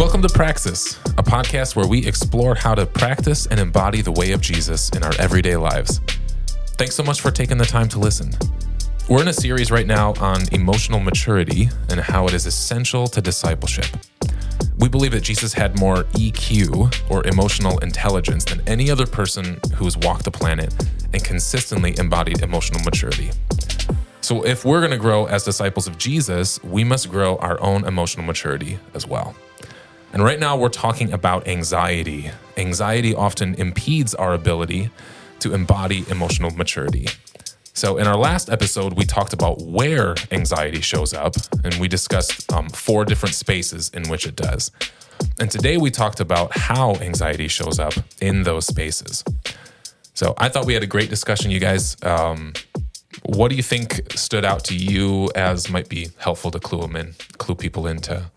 Welcome to Praxis, a podcast where we explore how to practice and embody the way of Jesus in our everyday lives. Thanks so much for taking the time to listen. We're in a series right now on emotional maturity and how it is essential to discipleship. We believe that Jesus had more EQ, or emotional intelligence, than any other person who has walked the planet and consistently embodied emotional maturity. So if we're going to grow as disciples of Jesus, we must grow our own emotional maturity as well. And right now we're talking about anxiety. Anxiety often impedes our ability to embody emotional maturity. So in our last episode, we talked about where anxiety shows up, and we discussed 4 different spaces in which it does. And today we talked about how anxiety shows up in those spaces. So I thought we had a great discussion, you guys. What do you think stood out to you as might be helpful to clue people into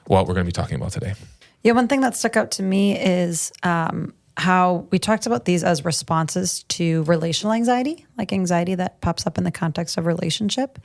what we're going to be talking about today? Yeah, one thing that stuck out to me is how we talked about these as responses to relational anxiety, like anxiety that pops up in the context of relationship,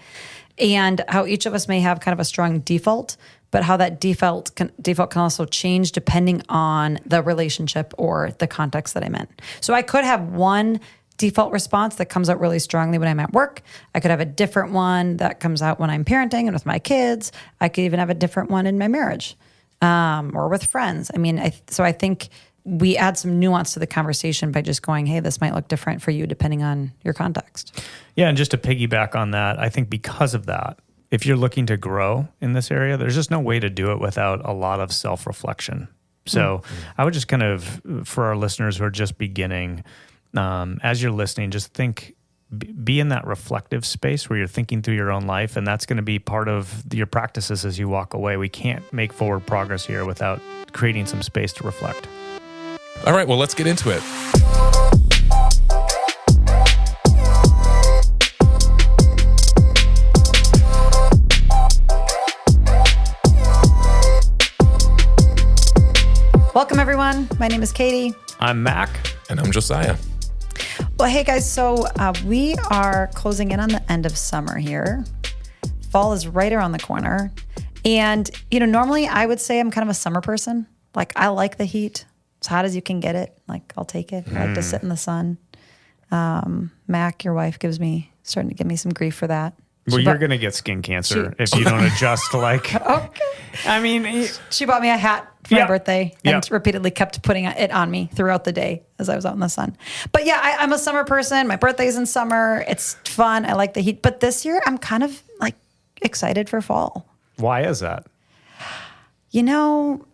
and how each of us may have kind of a strong default, but how that default can also change depending on the relationship or the context that I'm in. So I could have one default response that comes out really strongly when I'm at work. I could have a different one that comes out when I'm parenting and with my kids. I could even have a different one in my marriage or with friends. I mean, I think we add some nuance to the conversation by just going, hey, this might look different for you depending on your context. Yeah, and just to piggyback on that, I think because of that, if you're looking to grow in this area, there's just no way to do it without a lot of self-reflection. So I would just kind of, for our listeners who are just beginning, as you're listening, just be in that reflective space where you're thinking through your own life, and that's going to be part of your practices as you walk away. We can't make forward progress here without creating some space to reflect. All right, well, let's get into it. Welcome, everyone. My name is Katie. I'm Mac. And I'm Josiah. Well, hey, guys. So we are closing in on the end of summer here. Fall is right around the corner. And, normally I would say I'm kind of a summer person. Like, I like the heat. As hot as you can get it. Like, I'll take it. I like to sit in the sun. Mac, your wife, starting to give me some grief for that. Well, you're going to get skin cancer if you don't adjust to Okay. I mean, she bought me a hat for my birthday and repeatedly kept putting it on me throughout the day as I was out in the sun. But yeah, I'm a summer person. My birthday's in summer. It's fun. I like the heat. But this year, I'm kind of like excited for fall. Why is that?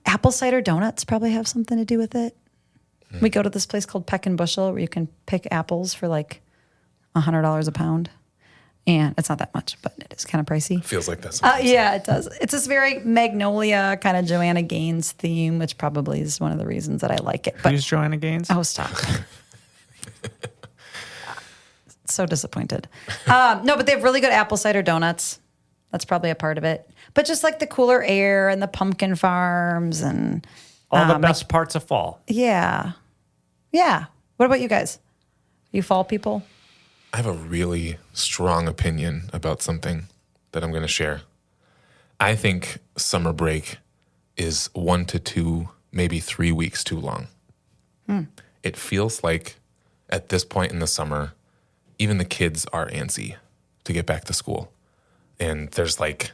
Apple cider donuts probably have something to do with it. We go to this place called Peck and Bushel where you can pick apples for like $100 a pound. And it's not that much, but it is kind of pricey. Feels like that's yeah, it does. It's this very Magnolia kind of Joanna Gaines theme, which probably is one of the reasons that I like it. Who's Joanna Gaines? Oh, stop. So disappointed. No, but they have really good apple cider donuts. That's probably a part of it. But just like the cooler air and the pumpkin farms and all the best parts of fall. Yeah. Yeah. What about you guys? You fall people? I have a really strong opinion about something that I'm going to share. I think summer break is 1 to 2, maybe 3 weeks too long. It feels like at this point in the summer, even the kids are antsy to get back to school. And there's like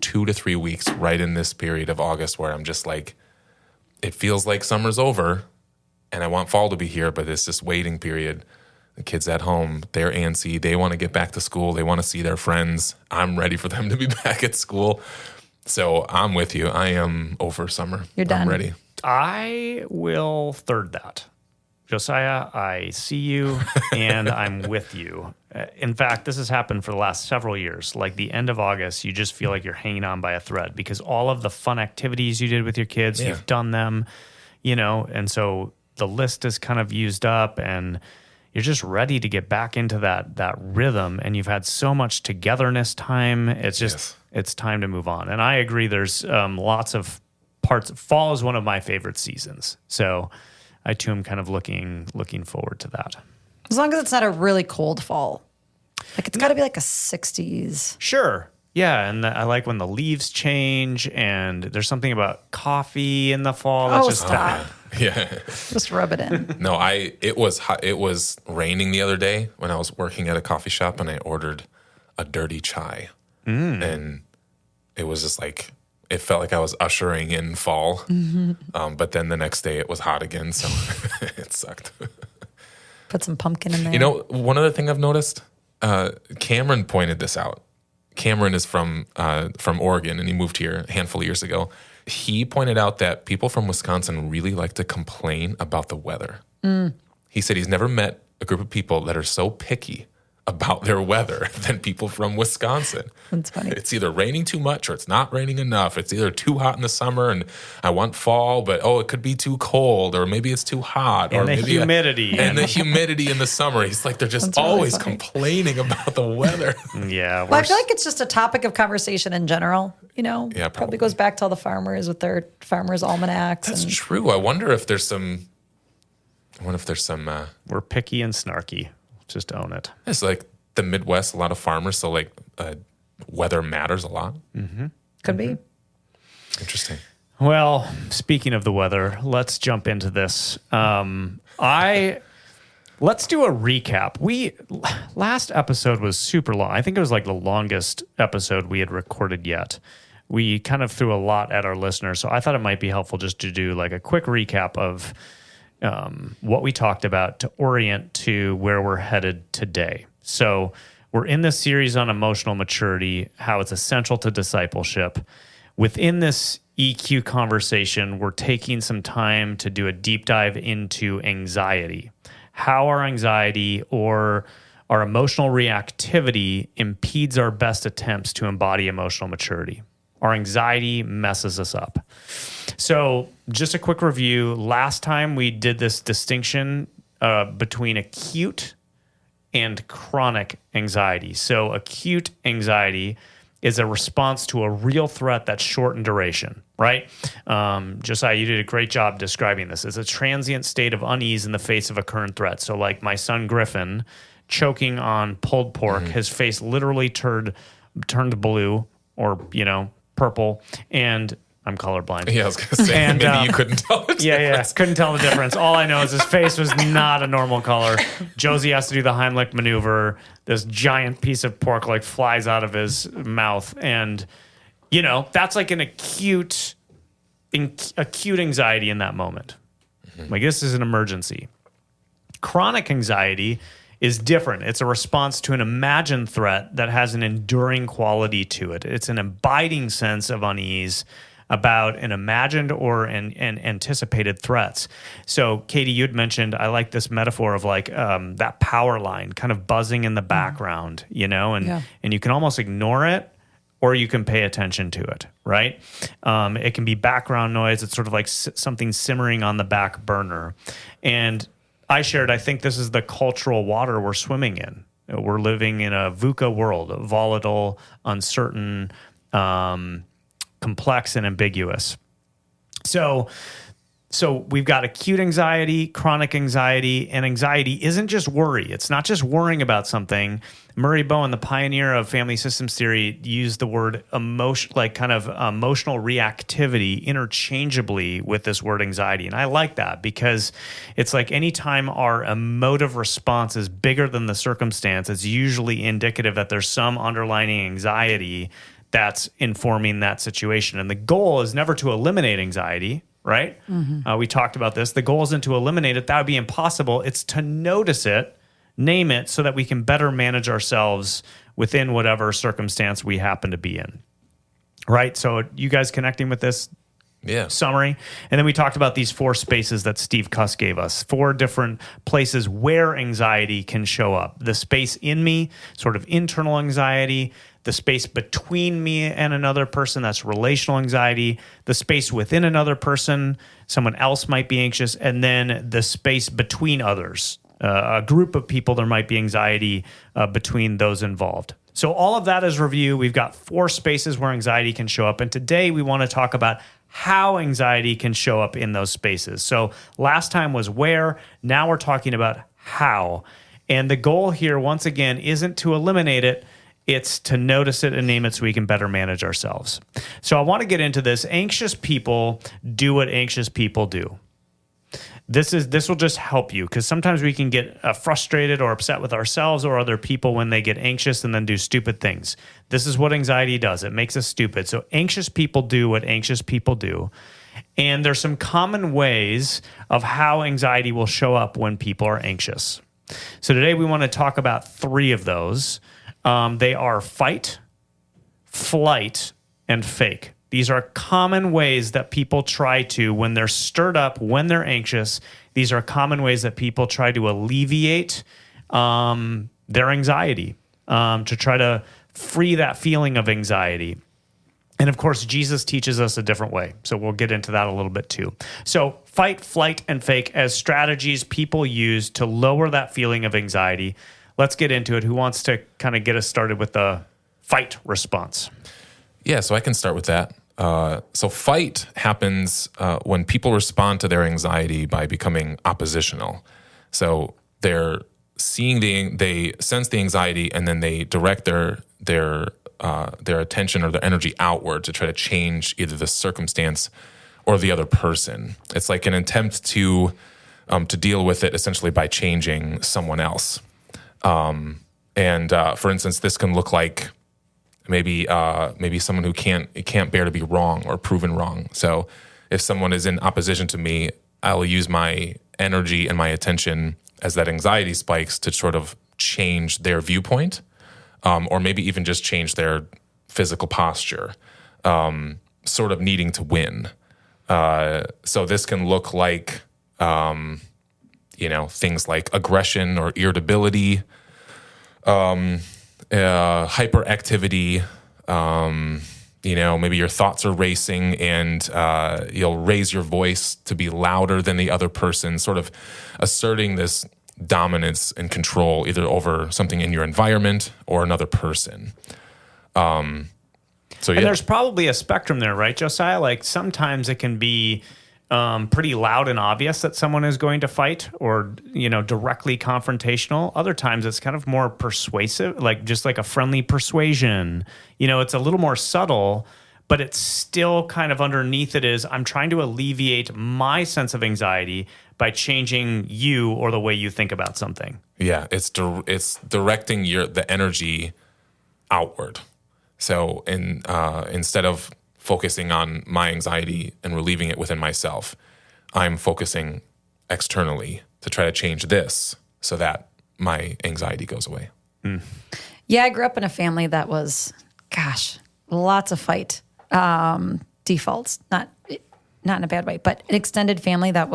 2 to 3 weeks right in this period of August where I'm just like, it feels like summer's over and I want fall to be here, but it's this waiting period. The kids at home, they're antsy. They want to get back to school. They want to see their friends. I'm ready for them to be back at school. So I'm with you. I am over summer. You're done. I'm ready. I will third that. Josiah, I see you and I'm with you. In fact, this has happened for the last several years. Like the end of August, you just feel like you're hanging on by a thread because all of the fun activities you did with your kids, you've done them, and so the list is kind of used up and you're just ready to get back into that rhythm, and you've had so much togetherness time. It's just it's time to move on. And I agree. There's lots of parts. Fall is one of my favorite seasons, so I too am kind of looking forward to that. As long as it's not a really cold fall, like it's got to be like a 60s. Sure. Yeah, and I like when the leaves change, and there's something about coffee in the fall. That's just stop. Yeah. Just rub it in. No, it was raining the other day when I was working at a coffee shop, and I ordered a dirty chai. And it was just like, it felt like I was ushering in fall. But then the next day it was hot again, so it sucked. Put some pumpkin in there. You know, one other thing I've noticed, Cameron pointed this out. Cameron is from Oregon, and he moved here a handful of years ago. He pointed out that people from Wisconsin really like to complain about the weather. He said he's never met a group of people that are so picky about their weather than people from Wisconsin. That's funny. It's either raining too much or it's not raining enough. It's either too hot in the summer and I want fall, but it could be too cold, or maybe it's too hot. And or the maybe humidity. And the humidity in the summer. He's like, they're just That's really always funny. complaining about the weather. Yeah. Well, I feel like it's just a topic of conversation in general. You know, Yeah, probably probably. goes back to all the farmers with their farmers' almanacs. That's and true. I wonder if there's some. We're picky and snarky. Just own it. It's like the Midwest, a lot of farmers, so like weather matters a lot. Could be. Interesting. Well, speaking of the weather, let's jump into this. Let's do a recap. Last episode was super long. I think it was like the longest episode we had recorded yet. We kind of threw a lot at our listeners, so I thought it might be helpful just to do like a quick recap of what we talked about to orient to where we're headed today. So we're in this series on emotional maturity, how it's essential to discipleship. Within this EQ conversation, we're taking some time to do a deep dive into anxiety, how our anxiety or our emotional reactivity impedes our best attempts to embody emotional maturity. Our anxiety messes us up. So just a quick review. Last time we did this distinction between acute and chronic anxiety. So acute anxiety is a response to a real threat that's short in duration, right? Josiah, you did a great job describing this. It's a transient state of unease in the face of a current threat. So like my son Griffin choking on pulled pork, his face literally turned blue or, purple, and I'm colorblind. Yeah, I was going to say, And, maybe you couldn't tell the difference. Couldn't tell the difference. All I know is his face was not a normal color. Josie has to do the Heimlich maneuver. This giant piece of pork flies out of his mouth. And, that's like an acute anxiety in that moment. Like this is an emergency. Chronic anxiety is different. It's a response to an imagined threat that has an enduring quality to it. It's an abiding sense of unease about an imagined or an anticipated threats. So, Katie, you'd mentioned, I like this metaphor of that power line kind of buzzing in the background, and you can almost ignore it or you can pay attention to it, right? It can be background noise. It's sort of like something simmering on the back burner. And I think this is the cultural water we're swimming in. We're living in a VUCA world, volatile, uncertain, complex, and ambiguous. So we've got acute anxiety, chronic anxiety, and anxiety isn't just worry. It's not just worrying about something. Murray Bowen, the pioneer of family systems theory, used the word emotional reactivity interchangeably with this word anxiety. And I like that because it's like anytime our emotive response is bigger than the circumstance, it's usually indicative that there's some underlying anxiety that's informing that situation. And the goal is never to eliminate anxiety, right? We talked about this. The goal isn't to eliminate it. That would be impossible. It's to notice it, name it, so that we can better manage ourselves within whatever circumstance we happen to be in, right? So you guys connecting with this summary? And then we talked about these 4 spaces that Steve Cuss gave us, 4 different places where anxiety can show up. The space in me, sort of internal anxiety, the space between me and another person, that's relational anxiety, the space within another person, someone else might be anxious, and then the space between others, a group of people, there might be anxiety between those involved. So all of that is review. We've got 4 spaces where anxiety can show up, and today we want to talk about how anxiety can show up in those spaces. So last time was where, now we're talking about how. And the goal here, once again, isn't to eliminate it, It's to notice it and name it so we can better manage ourselves. So I want to get into this. Anxious people do what anxious people do. This will just help you, because sometimes we can get frustrated or upset with ourselves or other people when they get anxious and then do stupid things. This is what anxiety does. It makes us stupid. So anxious people do what anxious people do. And there's some common ways of how anxiety will show up when people are anxious. So today we want to talk about 3 of those. They are fight, flight, and fake. These are common ways that people try to, when they're stirred up, when they're anxious, these are common ways that people try to alleviate their anxiety, to try to free that feeling of anxiety. And of course, Jesus teaches us a different way. So we'll get into that a little bit too. So fight, flight, and fake as strategies people use to lower that feeling of anxiety. Let's get into it. Who wants to kind of get us started with the fight response? Yeah, so I can start with that. So fight happens when people respond to their anxiety by becoming oppositional. So they sense the anxiety, and then they direct their attention or their energy outward to try to change either the circumstance or the other person. It's like an attempt to deal with it essentially by changing someone else. For instance, this can look like maybe someone who can't bear to be wrong or proven wrong. So if someone is in opposition to me, I'll use my energy and my attention as that anxiety spikes to sort of change their viewpoint, or maybe even just change their physical posture, sort of needing to win. So this can look like, things like aggression or irritability, hyperactivity. Maybe your thoughts are racing and you'll raise your voice to be louder than the other person, sort of asserting this dominance and control either over something in your environment or another person. And there's probably a spectrum there, right, Josiah? Like sometimes it can be pretty loud and obvious that someone is going to fight or, directly confrontational. Other times it's kind of more persuasive, like just like a friendly persuasion. It's a little more subtle, but it's still kind of underneath it is I'm trying to alleviate my sense of anxiety by changing you or the way you think about something. Yeah, it's directing the energy outward. So instead of focusing on my anxiety and relieving it within myself, I'm focusing externally to try to change this so that my anxiety goes away. Mm. Yeah, I grew up in a family that was, lots of fight defaults, not in a bad way, but an extended family that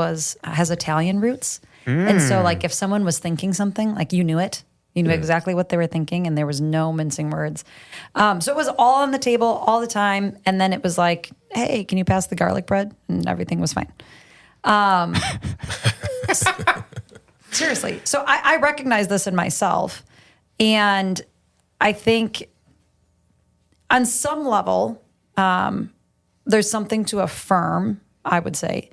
has Italian roots. And so like if someone was thinking something, like you knew it. You knew exactly what they were thinking, and there was no mincing words. So it was all on the table all the time. And then it was like, hey, can you pass the garlic bread? And everything was fine. Seriously. So I recognize this in myself. And I think on some level, there's something to affirm, I would say,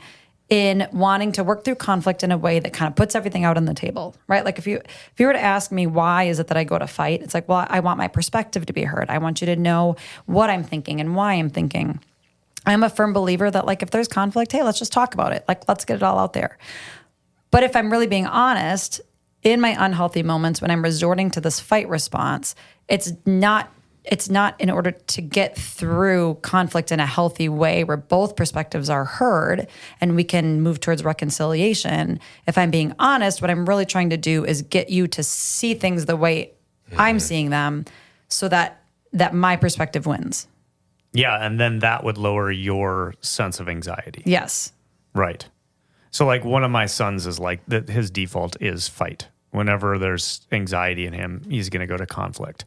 in wanting to work through conflict in a way that kind of puts everything out on the table, right? Like if you were to ask me why is it that I go to fight, it's like, well, I want my perspective to be heard. I want you to know what I'm thinking and why I'm thinking. I'm a firm believer that like if there's conflict, hey, let's just talk about it. Like let's get it all out there. But if I'm really being honest, in my unhealthy moments when I'm resorting to this fight response, it's not in order to get through conflict in a healthy way where both perspectives are heard and we can move towards reconciliation. If I'm being honest, what I'm really trying to do is get you to see things the way I'm seeing them so that my perspective wins. Yeah, and then that would lower your sense of anxiety. Yes. Right. So like one of my sons is like, his default is fight. Whenever there's anxiety in him, he's going to go to conflict.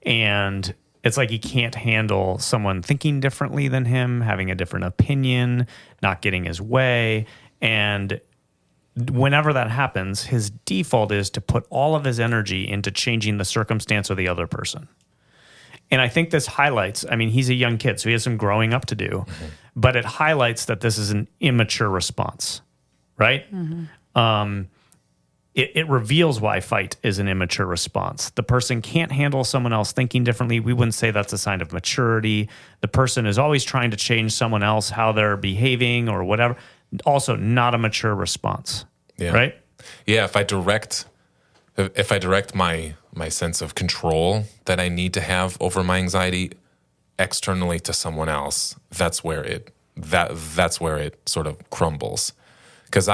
And it's like he can't handle someone thinking differently than him, having a different opinion, not getting his way. And whenever that happens, his default is to put all of his energy into changing the circumstance or the other person. And I think this highlights, he's a young kid, so he has some growing up to do, but it highlights that this is an immature response, right? Mm-hmm. it reveals why fight is an immature response. The person can't handle someone else thinking differently. We wouldn't say that's a sign of maturity. The person is always trying to change someone else, how they're behaving or whatever. Also, not a mature response, right? Yeah, if I direct my sense of control that I need to have over my anxiety externally to someone else, that's where it sort of crumbles. Because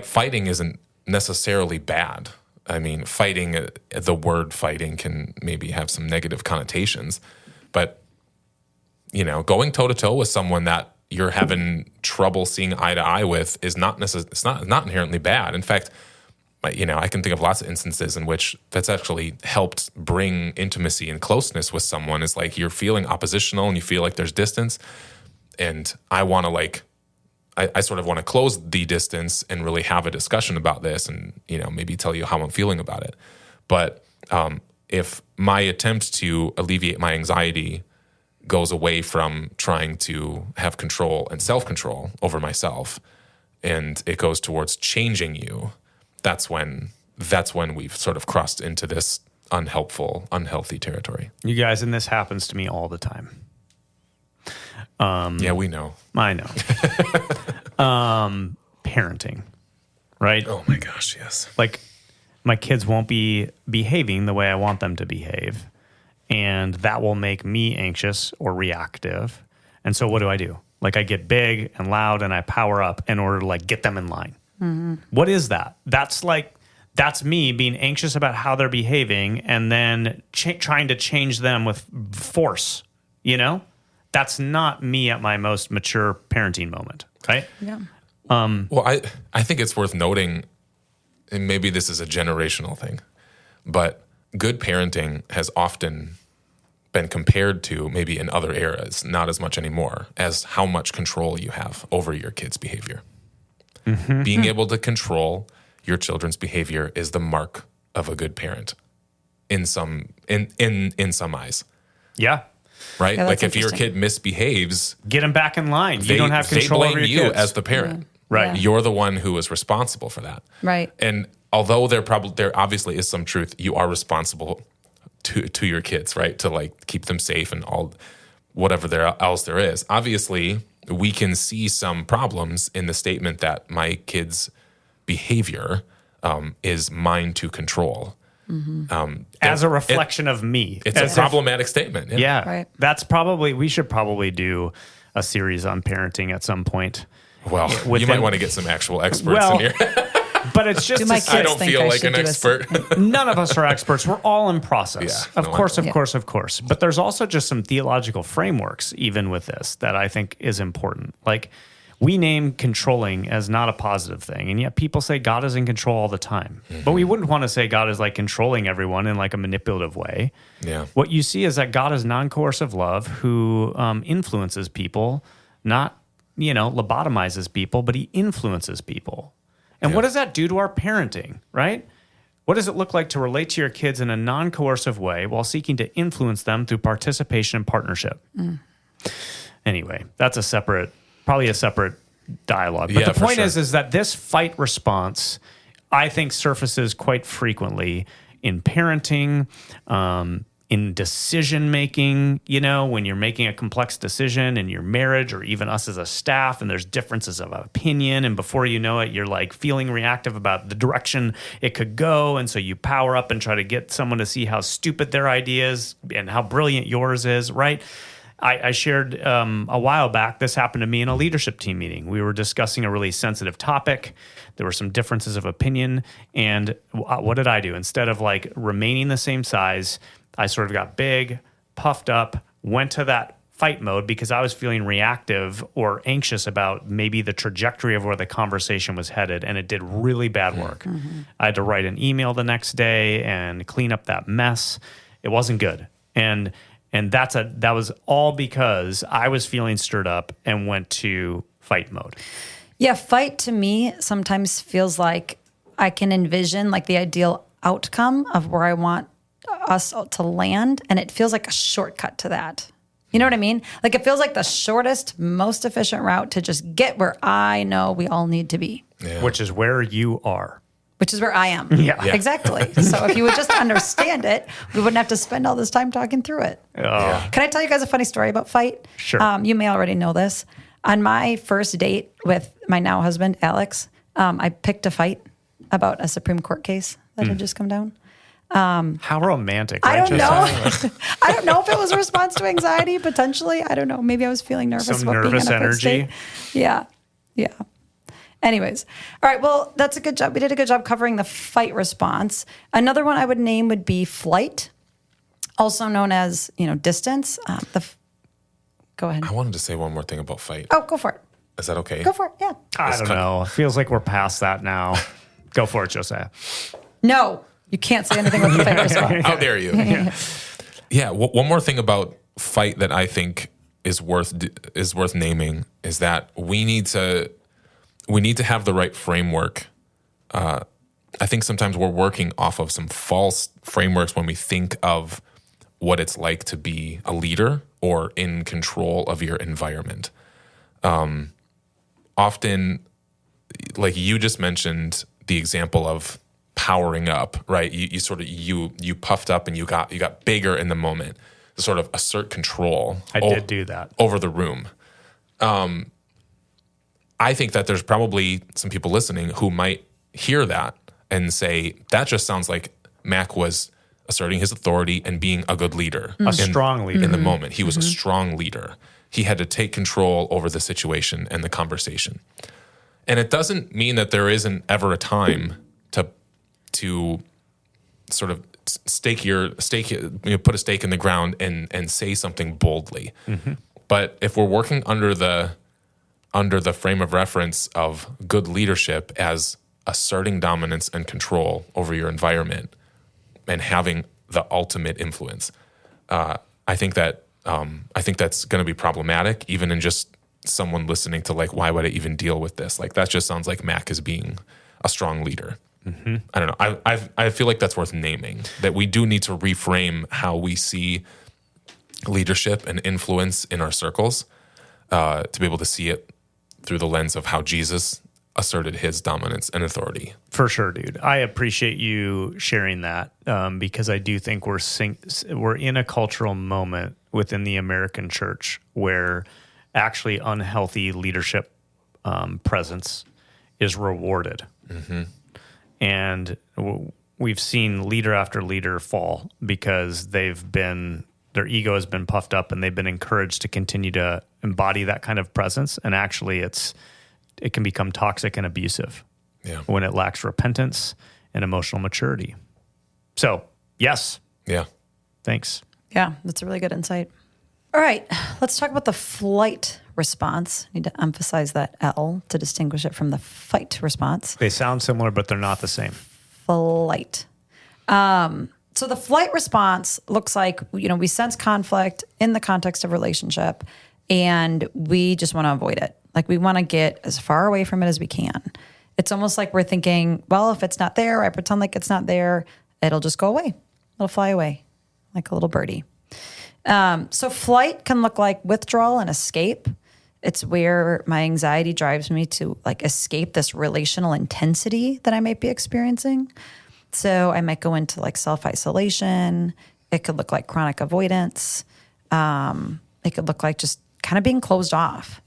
fighting isn't necessarily bad. I mean, fighting, the word fighting can maybe have some negative connotations, but going toe to toe with someone that you're having trouble seeing eye to eye with is not inherently bad. In fact, I can think of lots of instances in which that's actually helped bring intimacy and closeness with someone. Is like you're feeling oppositional and you feel like there's distance, and I want to I sort of want to close the distance and really have a discussion about this and, maybe tell you how I'm feeling about it. But if my attempt to alleviate my anxiety goes away from trying to have control and self-control over myself, and it goes towards changing you, that's when we've sort of crossed into this unhealthy territory. You guys, and this happens to me all the time. Yeah, we know. I know. Parenting, right? Oh my gosh, yes. Like my kids won't be behaving the way I want them to behave, and that will make me anxious or reactive. And so what do? Like I get big and loud and I power up in order to get them in line. Mm-hmm. What is that? That's me being anxious about how they're behaving and then trying to change them with force, That's not me at my most mature parenting moment, right? Yeah. Well, I think it's worth noting, and maybe this is a generational thing, but good parenting has often been compared to, maybe in other eras, not as much anymore, as how much control you have over your kids' behavior. Mm-hmm. Being able to control your children's behavior is the mark of a good parent in some eyes. Yeah. Right? Yeah, if your kid misbehaves, get them back in line. You don't have control over your kids. They blame you as the parent. Yeah. Right. Yeah. You're the one who is responsible for that. Right. And although there obviously is some truth, you are responsible to your kids, right? To keep them safe and all whatever else there is. Obviously, we can see some problems in the statement that my kid's behavior is mine to control. Mm-hmm. As a reflection of me. It's a problematic statement. Yeah. Right. We should probably do a series on parenting at some point. Well, you might want to get some actual experts in here. But it's just, I don't feel like an expert. None of us are experts. We're all in process. Yeah, of course. But there's also just some theological frameworks, even with this, that I think is important. We name controlling as not a positive thing, and yet people say God is in control all the time. Mm-hmm. But we wouldn't want to say God is controlling everyone in a manipulative way. Yeah. What you see is that God is non-coercive love who influences people, not lobotomizes people, but he influences people. And what does that do to our parenting, right? What does it look like to relate to your kids in a non-coercive way while seeking to influence them through participation and partnership? Mm. Anyway, that's probably a separate dialogue. But the point is that this fight response, I think, surfaces quite frequently in parenting, in decision-making, when you're making a complex decision in your marriage or even us as a staff, and there's differences of opinion, and before you know it, you're feeling reactive about the direction it could go, and so you power up and try to get someone to see how stupid their idea is and how brilliant yours is, right? I shared a while back, this happened to me in a leadership team meeting. We were discussing a really sensitive topic. There were some differences of opinion, and what did I do? Instead of remaining the same size, I sort of got big, puffed up, went to that fight mode because I was feeling reactive or anxious about maybe the trajectory of where the conversation was headed, and it did really bad work. Mm-hmm. I had to write an email the next day and clean up that mess. It wasn't good. And that was all because I was feeling stirred up and went to fight mode. Yeah, fight to me sometimes feels like I can envision the ideal outcome of where I want us to land, and it feels like a shortcut to that. You know what I mean? It feels like the shortest, most efficient route to just get where I know we all need to be. Yeah. Which is where you are. which is where I am. Yeah. Exactly. So if you would just understand it, we wouldn't have to spend all this time talking through it. Yeah. Can I tell you guys a funny story about fight? Sure. You may already know this. On my first date with my now husband, Alex, I picked a fight about a Supreme Court case that had just come down. How romantic. I right, don't know. Josiah? I don't know if it was a response to anxiety, potentially. I don't know. Maybe I was feeling nervous Some about nervous being on a first energy. date. Yeah. Yeah. Anyways. All right. Well, that's a good job. We did a good job covering the fight response. Another one I would name would be flight, also known as, distance. Go ahead. I wanted to say one more thing about fight. Oh, go for it. Is that okay? Go for it. Yeah. I don't know. It feels like we're past that now. Go for it, Josiah. No, you can't say anything with the fight response. How dare you? Yeah. One more thing about fight that I think is worth naming is that we need to have the right framework. I think sometimes we're working off of some false frameworks when we think of what it's like to be a leader or in control of your environment. Often, like you just mentioned, the example of powering up, right? You puffed up and you got bigger in the moment to sort of assert control. I did do that over the room. I think that there's probably some people listening who might hear that and say, that just sounds like Mac was asserting his authority and being a good leader. A strong leader. In the moment. He was a strong leader. He had to take control over the situation and the conversation. And it doesn't mean that there isn't ever a time to sort of put a stake in the ground and say something boldly. Mm-hmm. But if we're working under the frame of reference of good leadership as asserting dominance and control over your environment and having the ultimate influence, I think that's going to be problematic, even in just someone listening to like, why would I even deal with this? Like, that just sounds like Mac is being a strong leader. Mm-hmm. I don't know. I feel like that's worth naming, that we do need to reframe how we see leadership and influence in our circles, to be able to see it through the lens of how Jesus asserted his dominance and authority. For sure, dude. I appreciate you sharing that, because I do think we're in a cultural moment within the American church where actually unhealthy leadership presence is rewarded. Mm-hmm. And we've seen leader after leader fall because their ego has been puffed up and they've been encouraged to continue to embody that kind of presence. And actually it can become toxic and abusive when it lacks repentance and emotional maturity. So, yes. Yeah. Thanks. Yeah, that's a really good insight. All right, let's talk about the flight response. I need to emphasize that L to distinguish it from the fight response. They sound similar, but they're not the same. Flight. So the flight response looks like, we sense conflict in the context of relationship and we just want to avoid it. Like, we want to get as far away from it as we can. It's almost like we're thinking, well, if it's not there, I pretend like it's not there, it'll just go away. It'll fly away like a little birdie. So flight can look like withdrawal and escape. It's where my anxiety drives me to like escape this relational intensity that I might be experiencing. So I might go into like self-isolation. It could look like chronic avoidance. It could look like just kind of being closed off.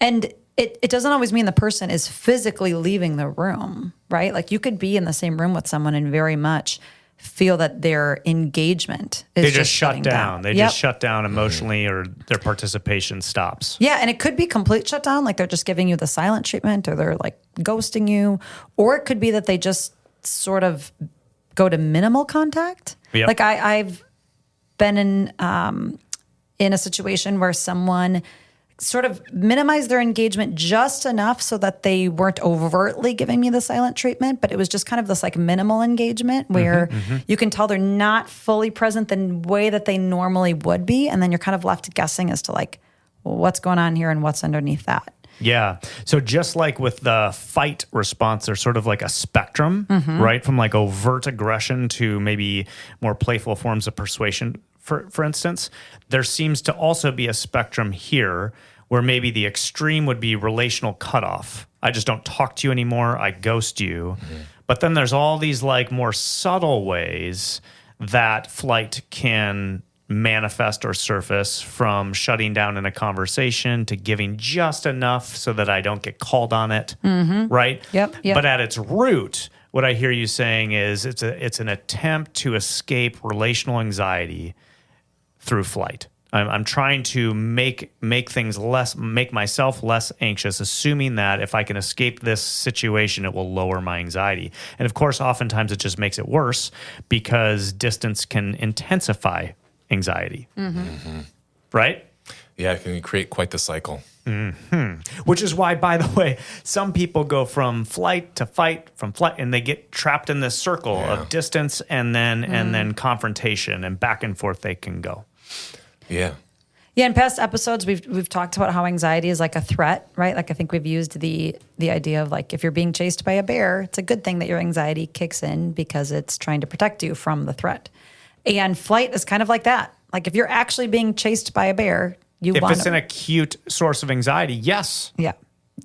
And it doesn't always mean the person is physically leaving the room, right? Like, you could be in the same room with someone and very much feel that their engagement is they just shut down. They Yep. just shut down emotionally, or their participation stops. Yeah, and it could be complete shutdown, like they're just giving you the silent treatment, or they're like ghosting you, or it could be that they just sort of go to minimal contact. Yep. Like I've been in a situation where someone sort of minimized their engagement just enough so that they weren't overtly giving me the silent treatment, but it was just kind of this like minimal engagement where you can tell they're not fully present the way that they normally would be. And then you're kind of left guessing as to like, well, what's going on here and what's underneath that. Yeah. So just like with the fight response, there's sort of like a spectrum, right? From like overt aggression to maybe more playful forms of persuasion, for instance. There seems to also be a spectrum here where maybe the extreme would be relational cutoff. I just don't talk to you anymore. I ghost you. But then there's all these like more subtle ways that flight can manifest or surface, from shutting down in a conversation to giving just enough so that I don't get called on it, right? Yep. But at its root, what I hear you saying is it's an attempt to escape relational anxiety through flight. I'm trying to make myself less anxious, assuming that if I can escape this situation, it will lower my anxiety. And of course, oftentimes it just makes it worse, because distance can intensify anxiety, right? Yeah, it can create quite the cycle. Which is why, by the way, some people go from flight to fight, from flight, and they get trapped in this circle of distance and then confrontation, and back and forth they can go. Yeah. Yeah, in past episodes, we've talked about how anxiety is like a threat, right? Like I think we've used the idea of like if you're being chased by a bear, it's a good thing that your anxiety kicks in because it's trying to protect you from the threat. And flight is kind of like that. Like if you're actually being chased by a bear, if it's an acute source of anxiety, yes. Yeah.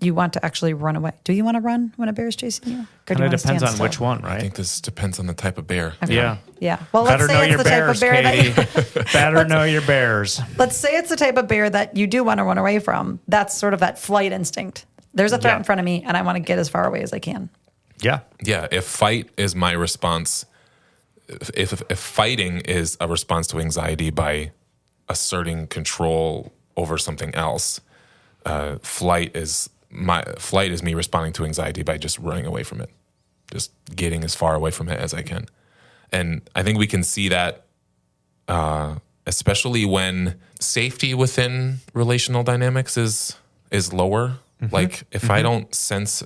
You want to actually run away. Do you want to run when a bear is chasing you? Kind of depends on which one, right? I think this depends on the type of bear. Okay. Yeah. Yeah. Well, Better let's know say it's your the bears, type of bear Katie. Better know your bears. Let's say it's the type of bear that you do want to run away from. That's sort of that flight instinct. There's a threat in front of me, and I want to get as far away as I can. Yeah. Yeah. If fight is my response, if fighting is a response to anxiety by asserting control over something else, flight is me responding to anxiety by just running away from it, just getting as far away from it as I can. And I think we can see that, especially when safety within relational dynamics is lower. Like if I don't sense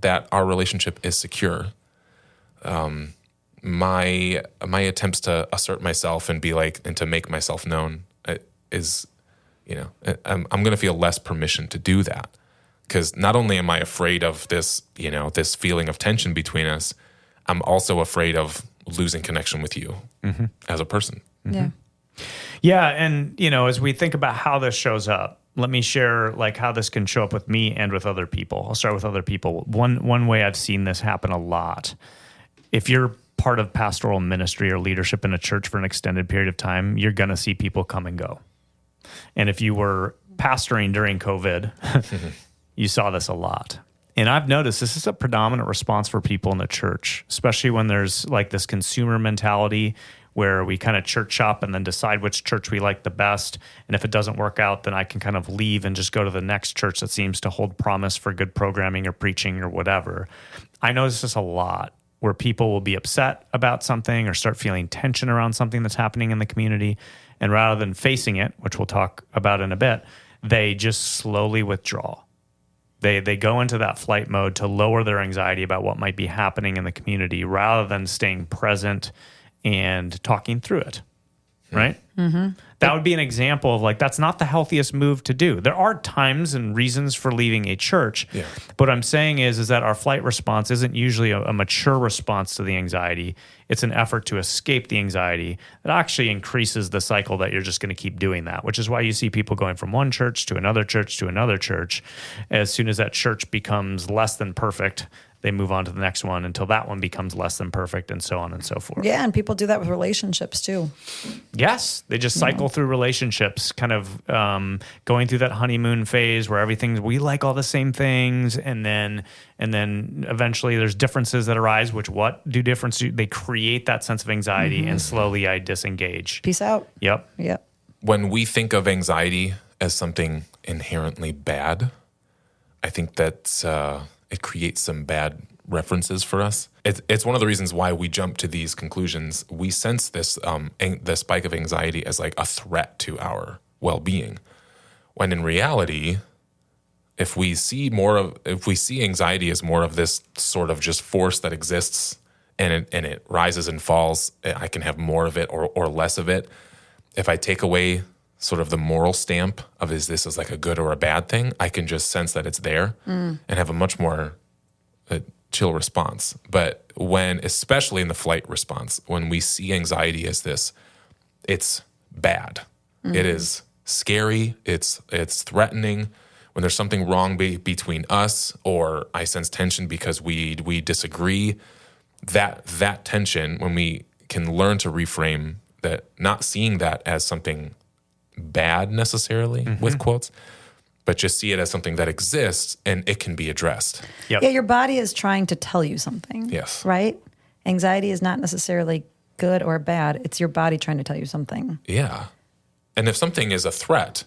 that our relationship is secure, my attempts to assert myself and to make myself known is, I'm going to feel less permission to do that, because not only am I afraid of this, this feeling of tension between us, I'm also afraid of losing connection with you as a person. Yeah. Yeah. And, as we think about how this shows up, let me share like how this can show up with me and with other people. I'll start with other people. One way I've seen this happen a lot, if you're part of pastoral ministry or leadership in a church for an extended period of time, you're going to see people come and go. And if you were pastoring during COVID, you saw this a lot. And I've noticed this is a predominant response for people in the church, especially when there's like this consumer mentality where we kind of church shop and then decide which church we like the best. And if it doesn't work out, then I can kind of leave and just go to the next church that seems to hold promise for good programming or preaching or whatever. I notice this a lot, where people will be upset about something or start feeling tension around something that's happening in the community. And rather than facing it, which we'll talk about in a bit, they just slowly withdraw. They go into that flight mode to lower their anxiety about what might be happening in the community, rather than staying present and talking through it, right? That would be an example of like, that's not the healthiest move to do. There are times and reasons for leaving a church. Yeah. But what I'm saying is that our flight response isn't usually a mature response to the anxiety. It's an effort to escape the anxiety that actually increases the cycle that you're just going to keep doing that, which is why you see people going from one church to another church to another church. As soon as that church becomes less than perfect, they move on to the next one until that one becomes less than perfect, and so on and so forth. Yeah, and people do that with relationships too. Yes, they just cycle through relationships, kind of going through that honeymoon phase where we like all the same things, and then eventually there's differences that arise. They create that sense of anxiety, and slowly I disengage. Peace out. Yep. When we think of anxiety as something inherently bad, I think that it creates some bad references for us. It's one of the reasons why we jump to these conclusions. We sense this the spike of anxiety as like a threat to our well-being, when in reality, if we see anxiety as more of this sort of just force that exists and it rises and falls, I can have more of it or less of it. If I take away sort of the moral stamp of is this as like a good or a bad thing, I can just sense that it's there and have a much more chill response. But especially in the flight response, when we see anxiety as this, it's bad. It is scary, it's threatening, when there's something wrong between us, or I sense tension because we disagree, that tension, when we can learn to reframe that, not seeing that as something bad necessarily, with quotes, but just see it as something that exists and it can be addressed. Yep. Yeah, your body is trying to tell you something. Yes. Right? Anxiety is not necessarily good or bad. It's your body trying to tell you something. Yeah. And if something is a threat,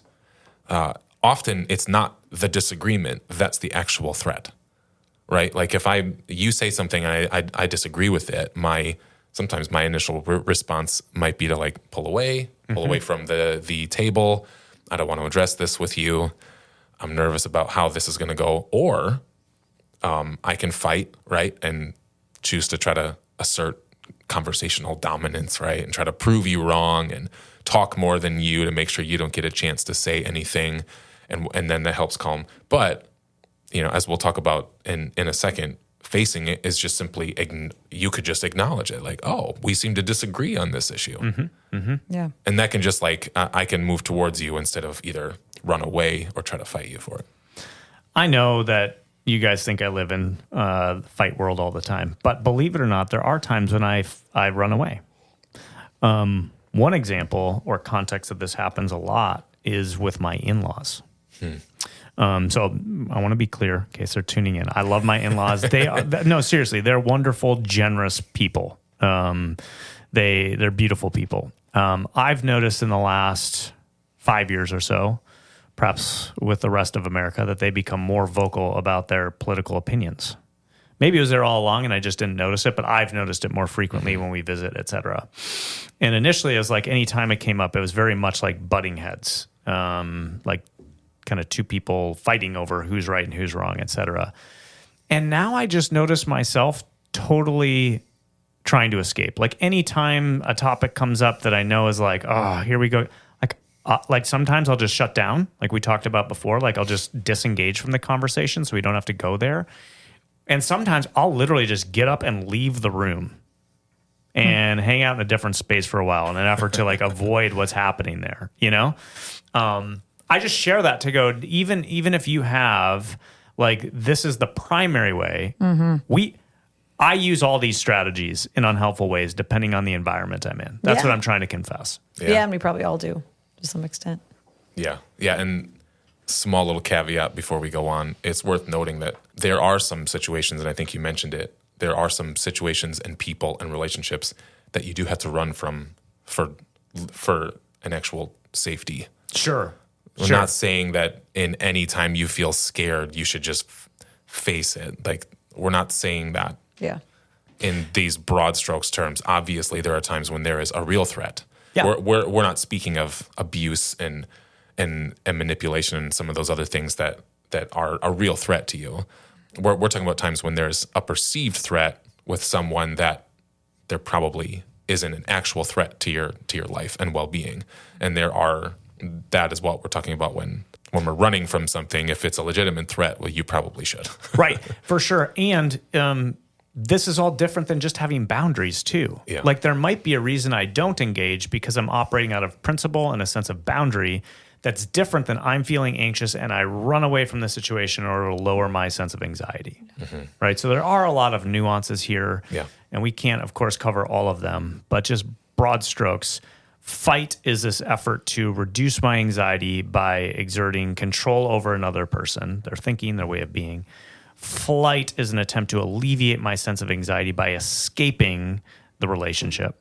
often it's not the disagreement that's the actual threat, right? Like if you say something and I disagree with it, sometimes my initial response might be to like pull away from the table. I don't want to address this with you. I'm nervous about how this is going to go. Or I can fight, right? And choose to try to assert conversational dominance, right? And try to prove you wrong and talk more than you to make sure you don't get a chance to say anything. And then that helps calm. But, as we'll talk about in a second, facing it is just simply, you could just acknowledge it. Like, oh, we seem to disagree on this issue. Yeah. And that can just I can move towards you instead of either run away or try to fight you for it. I know that you guys think I live in fight world all the time, but believe it or not, there are times when I run away. One example or context of this happens a lot is with my in-laws. So I want to be clear in case they're tuning in. I love my in-laws. No, seriously, they're wonderful, generous people. They're beautiful people. I've noticed in the last 5 years or so, perhaps with the rest of America, that they become more vocal about their political opinions. Maybe it was there all along and I just didn't notice it, but I've noticed it more frequently when we visit, et cetera. And initially, it was like any time it came up, it was very much like butting heads, like kind of two people fighting over who's right and who's wrong, et cetera. And now I just notice myself totally trying to escape. Like anytime a topic comes up that I know is like, oh, here we go. Like sometimes I'll just shut down, like we talked about before. Like I'll just disengage from the conversation so we don't have to go there. And sometimes I'll literally just get up and leave the room and hang out in a different space for a while in an effort to like avoid what's happening there, I just share that to go, even if you have like, this is the primary way, I use all these strategies in unhelpful ways depending on the environment I'm in. That's what I'm trying to confess. Yeah, and we probably all do to some extent. Yeah. And small little caveat before we go on, it's worth noting that there are some situations, and I think you mentioned it, there are some situations and people and relationships that you do have to run from for an actual safety. Sure. We're not saying that in any time you feel scared, you should just face it. Like, we're not saying that in these broad strokes terms. Obviously, there are times when there is a real threat. Yeah. We're not speaking of abuse and manipulation and some of those other things that are a real threat to you. We're talking about times when there's a perceived threat with someone that there probably isn't an actual threat to your life and well-being. And that is what we're talking about when we're running from something. If it's a legitimate threat, well, you probably should. Right, for sure. And this is all different than just having boundaries too. Yeah. Like there might be a reason I don't engage because I'm operating out of principle and a sense of boundary that's different than I'm feeling anxious and I run away from the situation in order to lower my sense of anxiety. Right? So there are a lot of nuances here. Yeah. And we can't, of course, cover all of them, but just broad strokes. Fight is this effort to reduce my anxiety by exerting control over another person, their thinking, their way of being. Flight is an attempt to alleviate my sense of anxiety by escaping the relationship.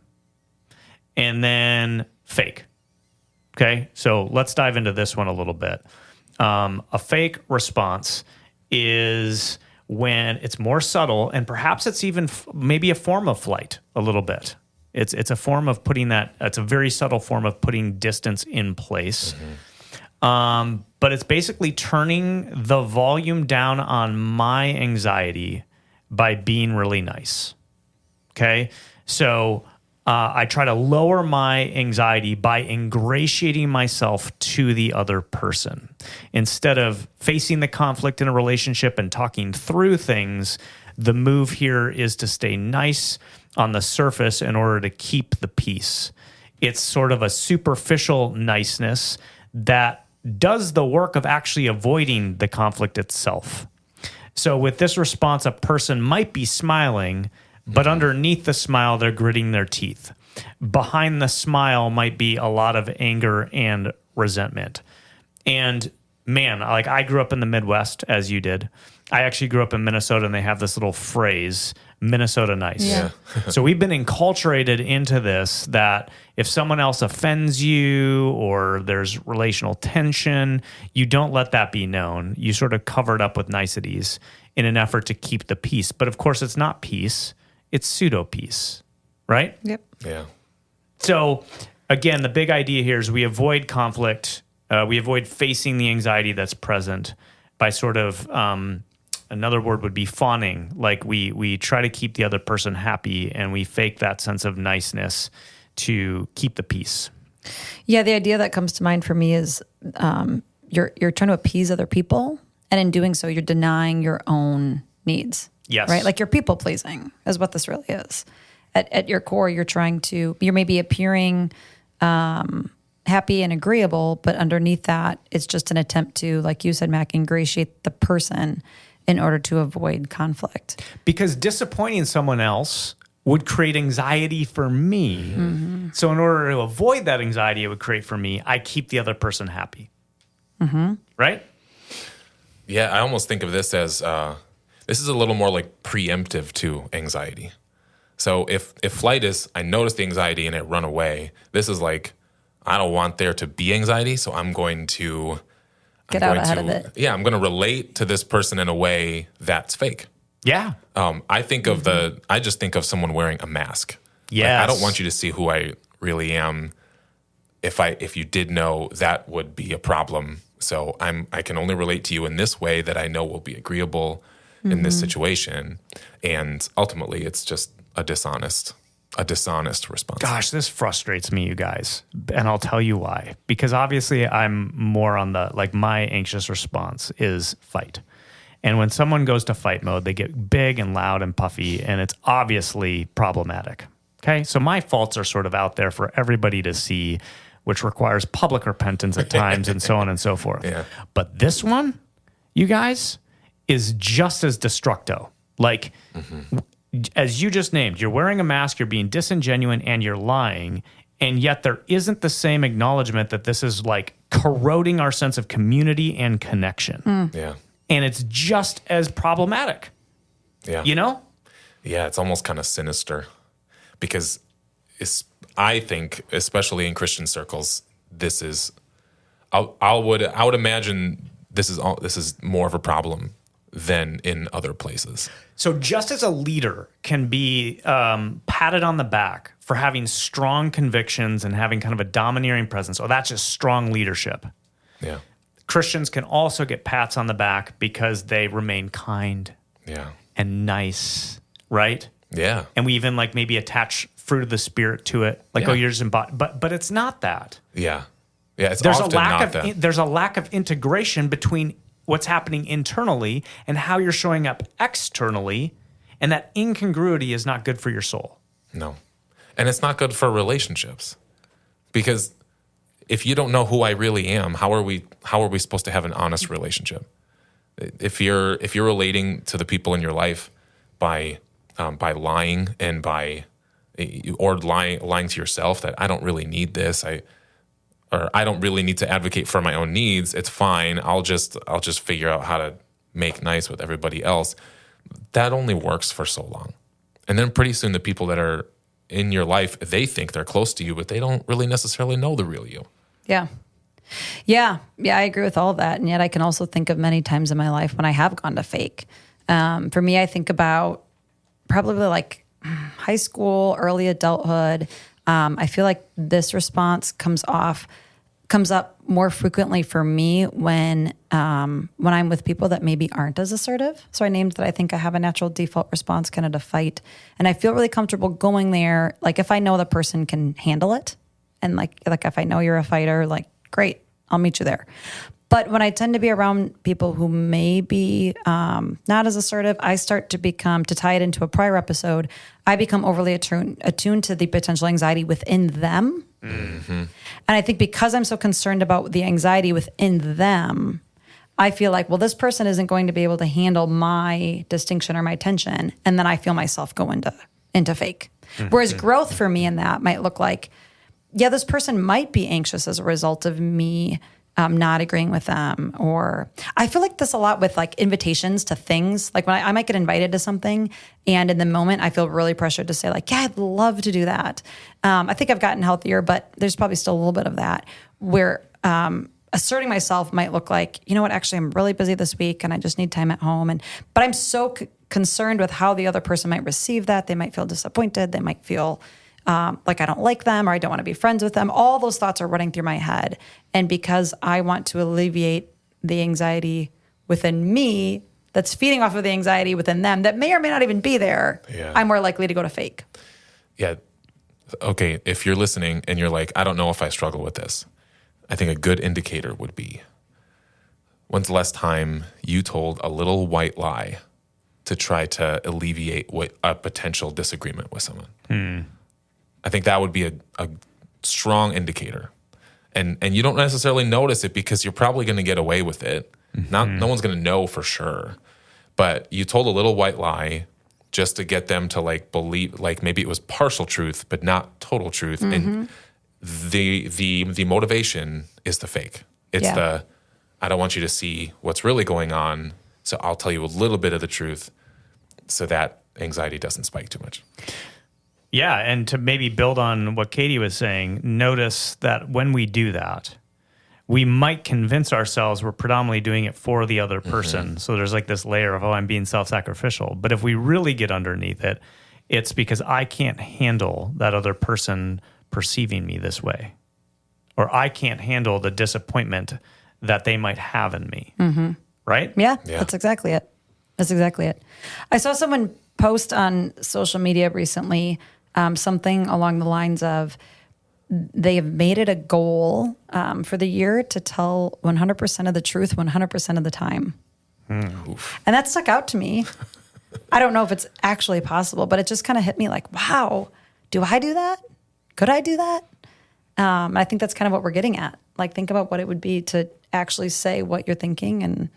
And then fake. Okay, so let's dive into this one a little bit. A fake response is when it's more subtle, and perhaps it's even maybe a form of flight a little bit. It's a form of it's a very subtle form of putting distance in place. But it's basically turning the volume down on my anxiety by being really nice. Okay, so I try to lower my anxiety by ingratiating myself to the other person. Instead of facing the conflict in a relationship and talking through things, the move here is to stay nice on the surface in order to keep the peace. It's sort of a superficial niceness that does the work of actually avoiding the conflict itself. So with this response, a person might be smiling, but underneath the smile, they're gritting their teeth. Behind the smile might be a lot of anger and resentment. And man, like I grew up in the Midwest, as you did. I actually grew up in Minnesota, and they have this little phrase, Minnesota nice. Yeah. So we've been enculturated into this, that if someone else offends you or there's relational tension, you don't let that be known. You sort of cover it up with niceties in an effort to keep the peace. But of course, it's not peace. It's pseudo-peace, right? Yep. Yeah. So again, the big idea here is we avoid conflict. We avoid facing the anxiety that's present by sort of, another word would be fawning. Like we try to keep the other person happy, and we fake that sense of niceness to keep the peace. Yeah, the idea that comes to mind for me is you're trying to appease other people, and in doing so, you're denying your own needs. Yes. Right? Like you're people pleasing is what this really is. At your core, you're maybe appearing happy and agreeable, but underneath that, it's just an attempt to, like you said, Mac, ingratiate the person in order to avoid conflict. Because disappointing someone else would create anxiety for me. Mm-hmm. So in order to avoid that anxiety it would create for me, I keep the other person happy. Mm-hmm. Right? Yeah, I almost think of this as this is a little more like preemptive to anxiety. So if flight is, I notice the anxiety and I run away, this is like, I don't want there to be anxiety, so I'm going to get out ahead of it. Yeah, I'm going to relate to this person in a way that's fake. Yeah. I think of I just think of someone wearing a mask. Yes. Like, I don't want you to see who I really am. If you did know, that would be a problem. So I can only relate to you in this way that I know will be agreeable in this situation. And ultimately, it's just a dishonest response. Gosh, this frustrates me, you guys. And I'll tell you why. Because obviously I'm more on my anxious response is fight. And when someone goes to fight mode, they get big and loud and puffy, and it's obviously problematic. Okay? So my faults are sort of out there for everybody to see, which requires public repentance at times and so on and so forth. Yeah. But this one, you guys, is just as destructo. Like, as you just named, you're wearing a mask, you're being disingenuous, and you're lying, and yet there isn't the same acknowledgement that this is like corroding our sense of community and connection. Yeah. And it's just as problematic. Yeah. You know? Yeah, it's almost kind of sinister because I think, especially in Christian circles, this is I would imagine this is more of a problem than in other places. So just as a leader can be patted on the back for having strong convictions and having kind of a domineering presence, that's just strong leadership. Yeah. Christians can also get pats on the back because they remain kind and nice, right? Yeah. And we even like maybe attach fruit of the Spirit to it, like, you're just but it's not that. Yeah. Yeah, it's There's often not that. There's a lack of integration between what's happening internally and how you're showing up externally, and that incongruity is not good for your soul. No. And it's not good for relationships. Because if you don't know who I really am, how are we supposed to have an honest relationship? If you're relating to the people in your life by lying and lying to yourself that I don't really need this, I don't really need to advocate for my own needs, it's fine. I'll just figure out how to make nice with everybody else. That only works for so long. And then pretty soon the people that are in your life, they think they're close to you, but they don't really necessarily know the real you. Yeah. Yeah. Yeah, I agree with all of that. And yet I can also think of many times in my life when I have gone to fake. For me, I think about probably like high school, early adulthood. I feel like this response comes up more frequently for me when I'm with people that maybe aren't as assertive. So I named that I think I have a natural default response kind of to fight. And I feel really comfortable going there. Like if I know the person can handle it, and like if I know you're a fighter, like great, I'll meet you there. But when I tend to be around people who may be not as assertive, I start to tie it into a prior episode, I become overly attuned to the potential anxiety within them And I think because I'm so concerned about the anxiety within them, I feel like, well, this person isn't going to be able to handle my distinction or my tension. And then I feel myself go into fake. Whereas growth for me in that might look like, yeah, this person might be anxious as a result of me not agreeing with them. Or I feel like this a lot with like invitations to things. Like when I might get invited to something and in the moment I feel really pressured to say like, yeah, I'd love to do that. I think I've gotten healthier, but there's probably still a little bit of that where asserting myself might look like, you know what, actually I'm really busy this week and I just need time at home. But I'm so concerned with how the other person might receive that. They might feel disappointed. They might feel like I don't like them or I don't want to be friends with them. All those thoughts are running through my head. And because I want to alleviate the anxiety within me that's feeding off of the anxiety within them that may or may not even be there, I'm more likely to go to fake. Yeah. Okay. If you're listening and you're like, I don't know if I struggle with this, I think a good indicator would be, when's the last time you told a little white lie to try to alleviate a potential disagreement with someone? I think that would be a strong indicator. And you don't necessarily notice it because you're probably going to get away with it. No one's going to know for sure. But you told a little white lie just to get them to like believe, like maybe it was partial truth, but not total truth. And the motivation is the fake. It's I don't want you to see what's really going on, so I'll tell you a little bit of the truth so that anxiety doesn't spike too much. Yeah, and to maybe build on what Katie was saying, notice that when we do that, we might convince ourselves we're predominantly doing it for the other person. So there's like this layer of, I'm being self-sacrificial. But if we really get underneath it, it's because I can't handle that other person perceiving me this way. Or I can't handle the disappointment that they might have in me. Right? Yeah, that's exactly it. That's exactly it. I saw someone post on social media recently something along the lines of they have made it a goal for the year to tell 100% of the truth 100% of the time. And that stuck out to me. I don't know if it's actually possible, but it just kind of hit me like, wow, do I do that? Could I do that? I think that's kind of what we're getting at. Like, think about what it would be to actually say what you're thinking and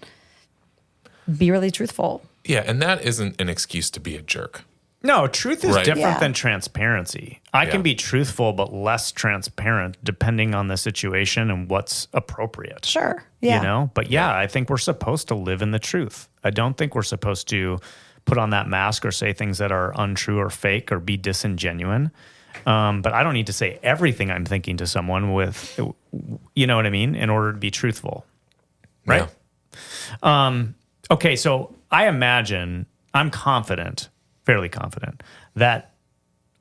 be really truthful. Yeah, and that isn't an excuse to be a jerk. No, truth is different than transparency. I can be truthful, but less transparent depending on the situation and what's appropriate. Sure. Yeah. You know? But I think we're supposed to live in the truth. I don't think we're supposed to put on that mask or say things that are untrue or fake or be disingenuine. But I don't need to say everything I'm thinking to someone with, you know what I mean, in order to be truthful. Right? Yeah. Okay, so I imagine, I'm confident, fairly confident, that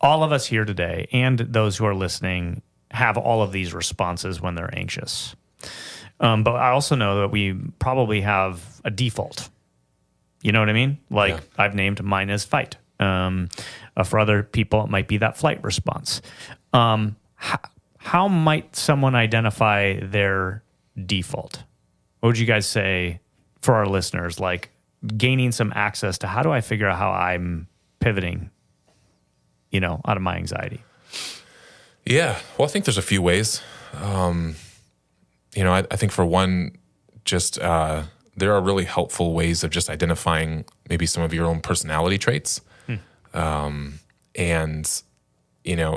all of us here today and those who are listening have all of these responses when they're anxious. But I also know that we probably have a default. You know what I mean? Like I've named mine as fight. For other people, it might be that flight response. How might someone identify their default? What would you guys say for our listeners? Like gaining some access to how do I figure out how I'm pivoting, out of my anxiety? Yeah. Well, I think there's a few ways. I think for one, just there are really helpful ways of just identifying maybe some of your own personality traits. And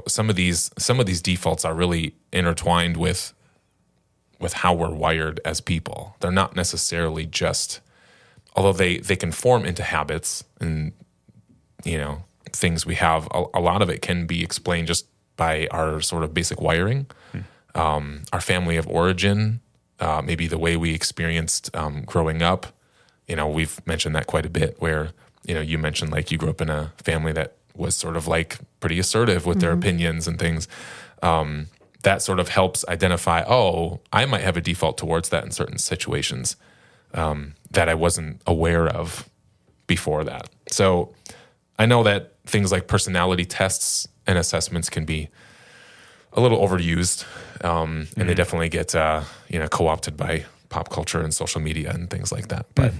some of these defaults are really intertwined with how we're wired as people. They're not necessarily just, although they can form into habits and, things we have, a lot of it can be explained just by our sort of basic wiring, our family of origin, maybe the way we experienced growing up. We've mentioned that quite a bit where, you mentioned like you grew up in a family that was sort of like pretty assertive with their opinions and things. That sort of helps identify, I might have a default towards that in certain situations that I wasn't aware of before that. So I know that things like personality tests and assessments can be a little overused, and they definitely get co-opted by pop culture and social media and things like that. But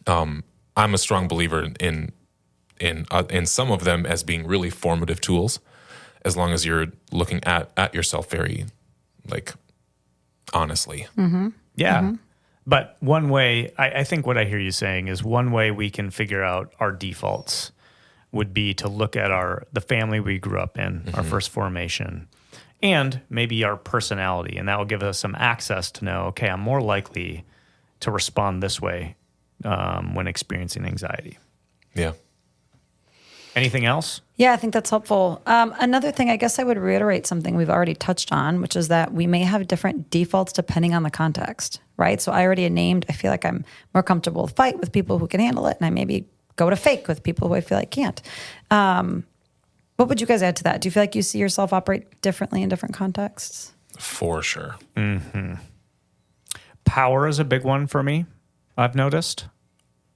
I'm a strong believer in some of them as being really formative tools, as long as you're looking at yourself very, like, honestly. Yeah. But one way, I think what I hear you saying is one way we can figure out our defaults would be to look at the family we grew up in, our first formation, and maybe our personality. And that will give us some access to know, okay, I'm more likely to respond this way when experiencing anxiety. Yeah. Anything else? Yeah, I think that's helpful. Another thing, I guess I would reiterate something we've already touched on, which is that we may have different defaults depending on the context, right? So I already named, I feel like I'm more comfortable with fight with people who can handle it, and I maybe go to fake with people who I feel like can't. What would you guys add to that? Do you feel like you see yourself operate differently in different contexts? For sure. Power is a big one for me, I've noticed.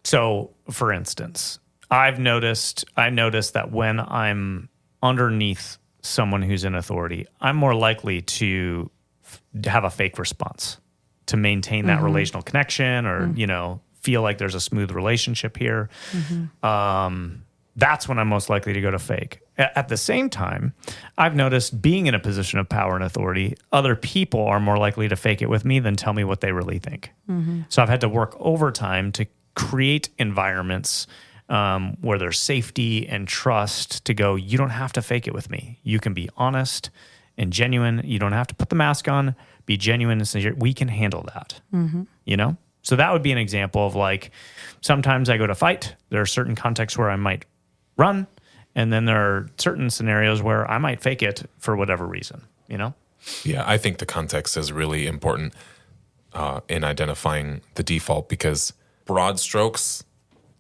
So, for instance, I noticed that when I'm underneath someone who's in authority, I'm more likely to have a fake response to maintain that relational connection or, feel like there's a smooth relationship here. That's when I'm most likely to go to fake. At the same time, I've noticed being in a position of power and authority, other people are more likely to fake it with me than tell me what they really think. So I've had to work overtime to create environments where there's safety and trust to go, you don't have to fake it with me. You can be honest and genuine. You don't have to put the mask on, be genuine and sincere. We can handle that, So that would be an example of, like, sometimes I go to fight. There are certain contexts where I might run, and then there are certain scenarios where I might fake it for whatever reason, Yeah, I think the context is really important in identifying the default, because broad strokes,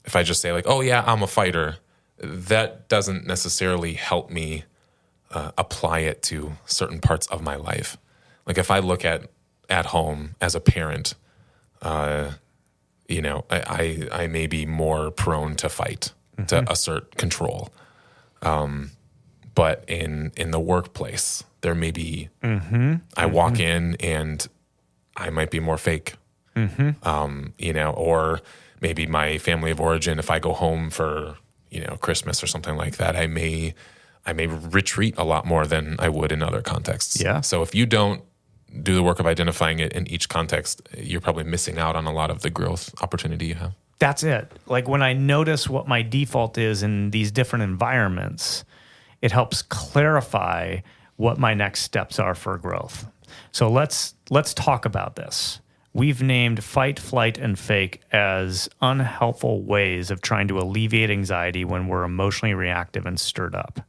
if I just say, like, oh yeah, I'm a fighter, that doesn't necessarily help me apply it to certain parts of my life. Like, if I look at home as a parent, I may be more prone to fight, to assert control. But in the workplace, there may be, I walk in and I might be more fake, or maybe my family of origin, if I go home for, Christmas or something like that, I may retreat a lot more than I would in other contexts. Yeah. So if you don't do the work of identifying it in each context, you're probably missing out on a lot of the growth opportunity you have. That's it. Like, when I notice what my default is in these different environments, it helps clarify what my next steps are for growth. So let's talk about this. We've named fight, flight, and fake as unhelpful ways of trying to alleviate anxiety when we're emotionally reactive and stirred up.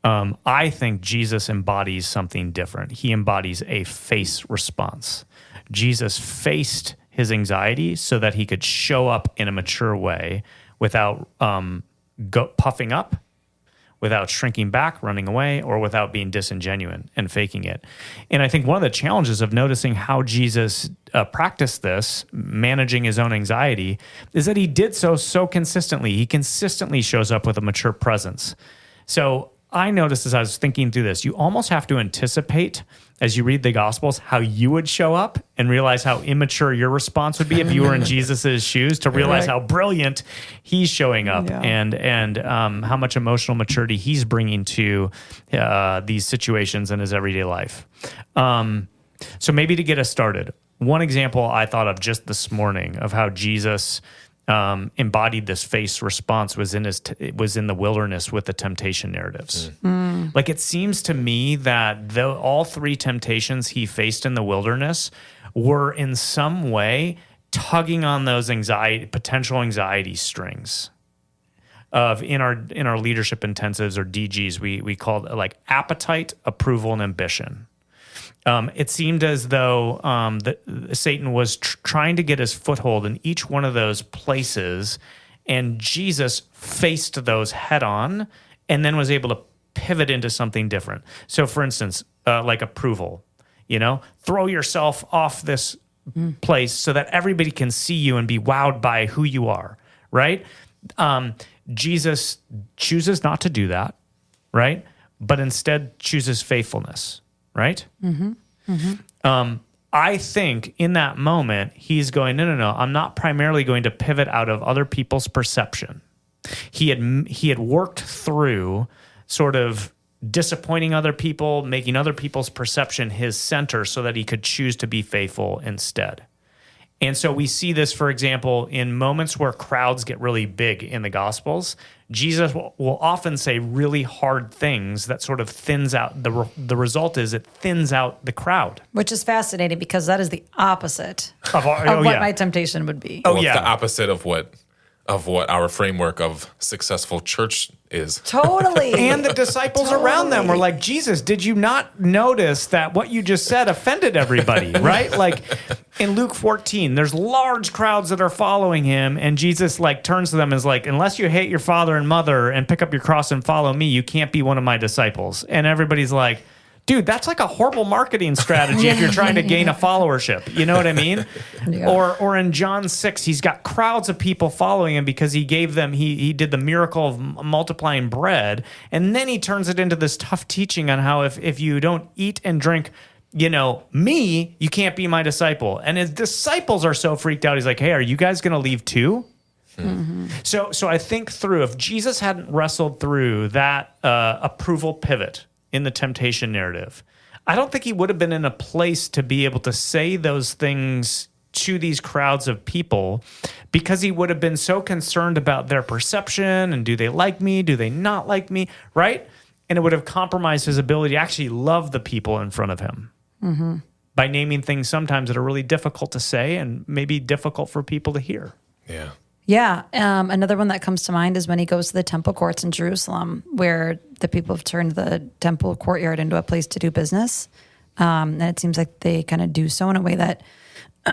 I think Jesus embodies something different. He embodies a face response. Jesus faced his anxiety so that he could show up in a mature way without puffing up, without shrinking back, running away, or without being disingenuous and faking it. And I think one of the challenges of noticing how Jesus practiced this, managing his own anxiety, is that he did so consistently. He consistently shows up with a mature presence. So I noticed as I was thinking through this, you almost have to anticipate as you read the Gospels how you would show up and realize how immature your response would be if you were in Jesus's shoes, to realize how brilliant he's showing up and how much emotional maturity he's bringing to these situations in his everyday life. So maybe to get us started, one example I thought of just this morning of how Jesus embodied this face response was in the wilderness with the temptation narratives. Like, it seems to me that all three temptations he faced in the wilderness were in some way tugging on those potential anxiety strings. In our leadership intensives, or DGs, we called it, like, appetite, approval, and ambition. It seemed as though Satan was trying to get his foothold in each one of those places, and Jesus faced those head on and then was able to pivot into something different. So, for instance, like approval, throw yourself off this place so that everybody can see you and be wowed by who you are, right? Jesus chooses not to do that, right? But instead chooses faithfulness. Right? I think in that moment, he's going, no. I'm not primarily going to pivot out of other people's perception. He had worked through sort of disappointing other people, making other people's perception his center so that he could choose to be faithful instead. And so we see this, for example, in moments where crowds get really big in the Gospels. Jesus will often say really hard things that sort of thins out. The result is it thins out the crowd. Which is fascinating because that is the opposite of what my temptation would be. It's the opposite of what our framework of successful church is. Totally. And the disciples around them were like, Jesus, did you not notice that what you just said offended everybody, right? Like in Luke 14, there's large crowds that are following him, and Jesus like turns to them and is like, unless you hate your father and mother and pick up your cross and follow me, you can't be one of my disciples. And everybody's like, dude, that's like a horrible marketing strategy if you're trying to gain a followership. You know what I mean? Yeah. Or in John 6, he's got crowds of people following him because he gave them, he did the miracle of multiplying bread. And then he turns it into this tough teaching on how if you don't eat and drink, me, you can't be my disciple. And his disciples are so freaked out. He's like, hey, are you guys going to leave too? Mm-hmm. So I think through, if Jesus hadn't wrestled through that approval pivot in the temptation narrative, I don't think he would have been in a place to be able to say those things to these crowds of people, because he would have been so concerned about their perception and do they like me, do they not like me, right? And it would have compromised his ability to actually love the people in front of him by naming things sometimes that are really difficult to say and maybe difficult for people to hear. Yeah. Yeah. Another one that comes to mind is when he goes to the temple courts in Jerusalem, where the people have turned the temple courtyard into a place to do business. And it seems like they kind of do so in a way that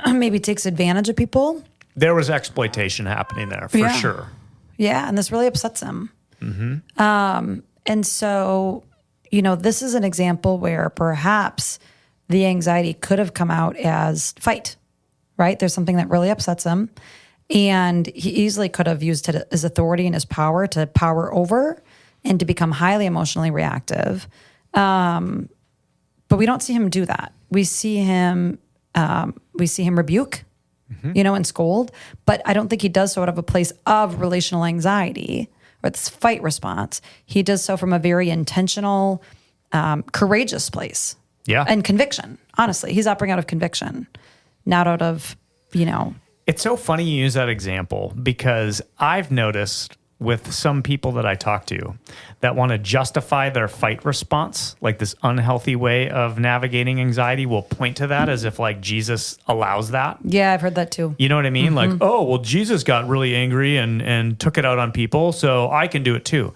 maybe takes advantage of people. There was exploitation happening there for sure. Yeah. And this really upsets him. Mm-hmm. And so, this is an example where perhaps the anxiety could have come out as fight, right? There's something that really upsets him. And he easily could have used his authority and his power to power over and to become highly emotionally reactive. But we don't see him do that. We see him rebuke, and scold. But I don't think he does so out of a place of relational anxiety or this fight response. He does so from a very intentional, courageous place. Yeah. And conviction. Honestly, he's operating out of conviction, not out of, It's so funny you use that example, because I've noticed with some people that I talk to that want to justify their fight response, like this unhealthy way of navigating anxiety, will point to that as if like Jesus allows that. Yeah, I've heard that too. You know what I mean? Like, oh, well, Jesus got really angry and took it out on people, so I can do it too.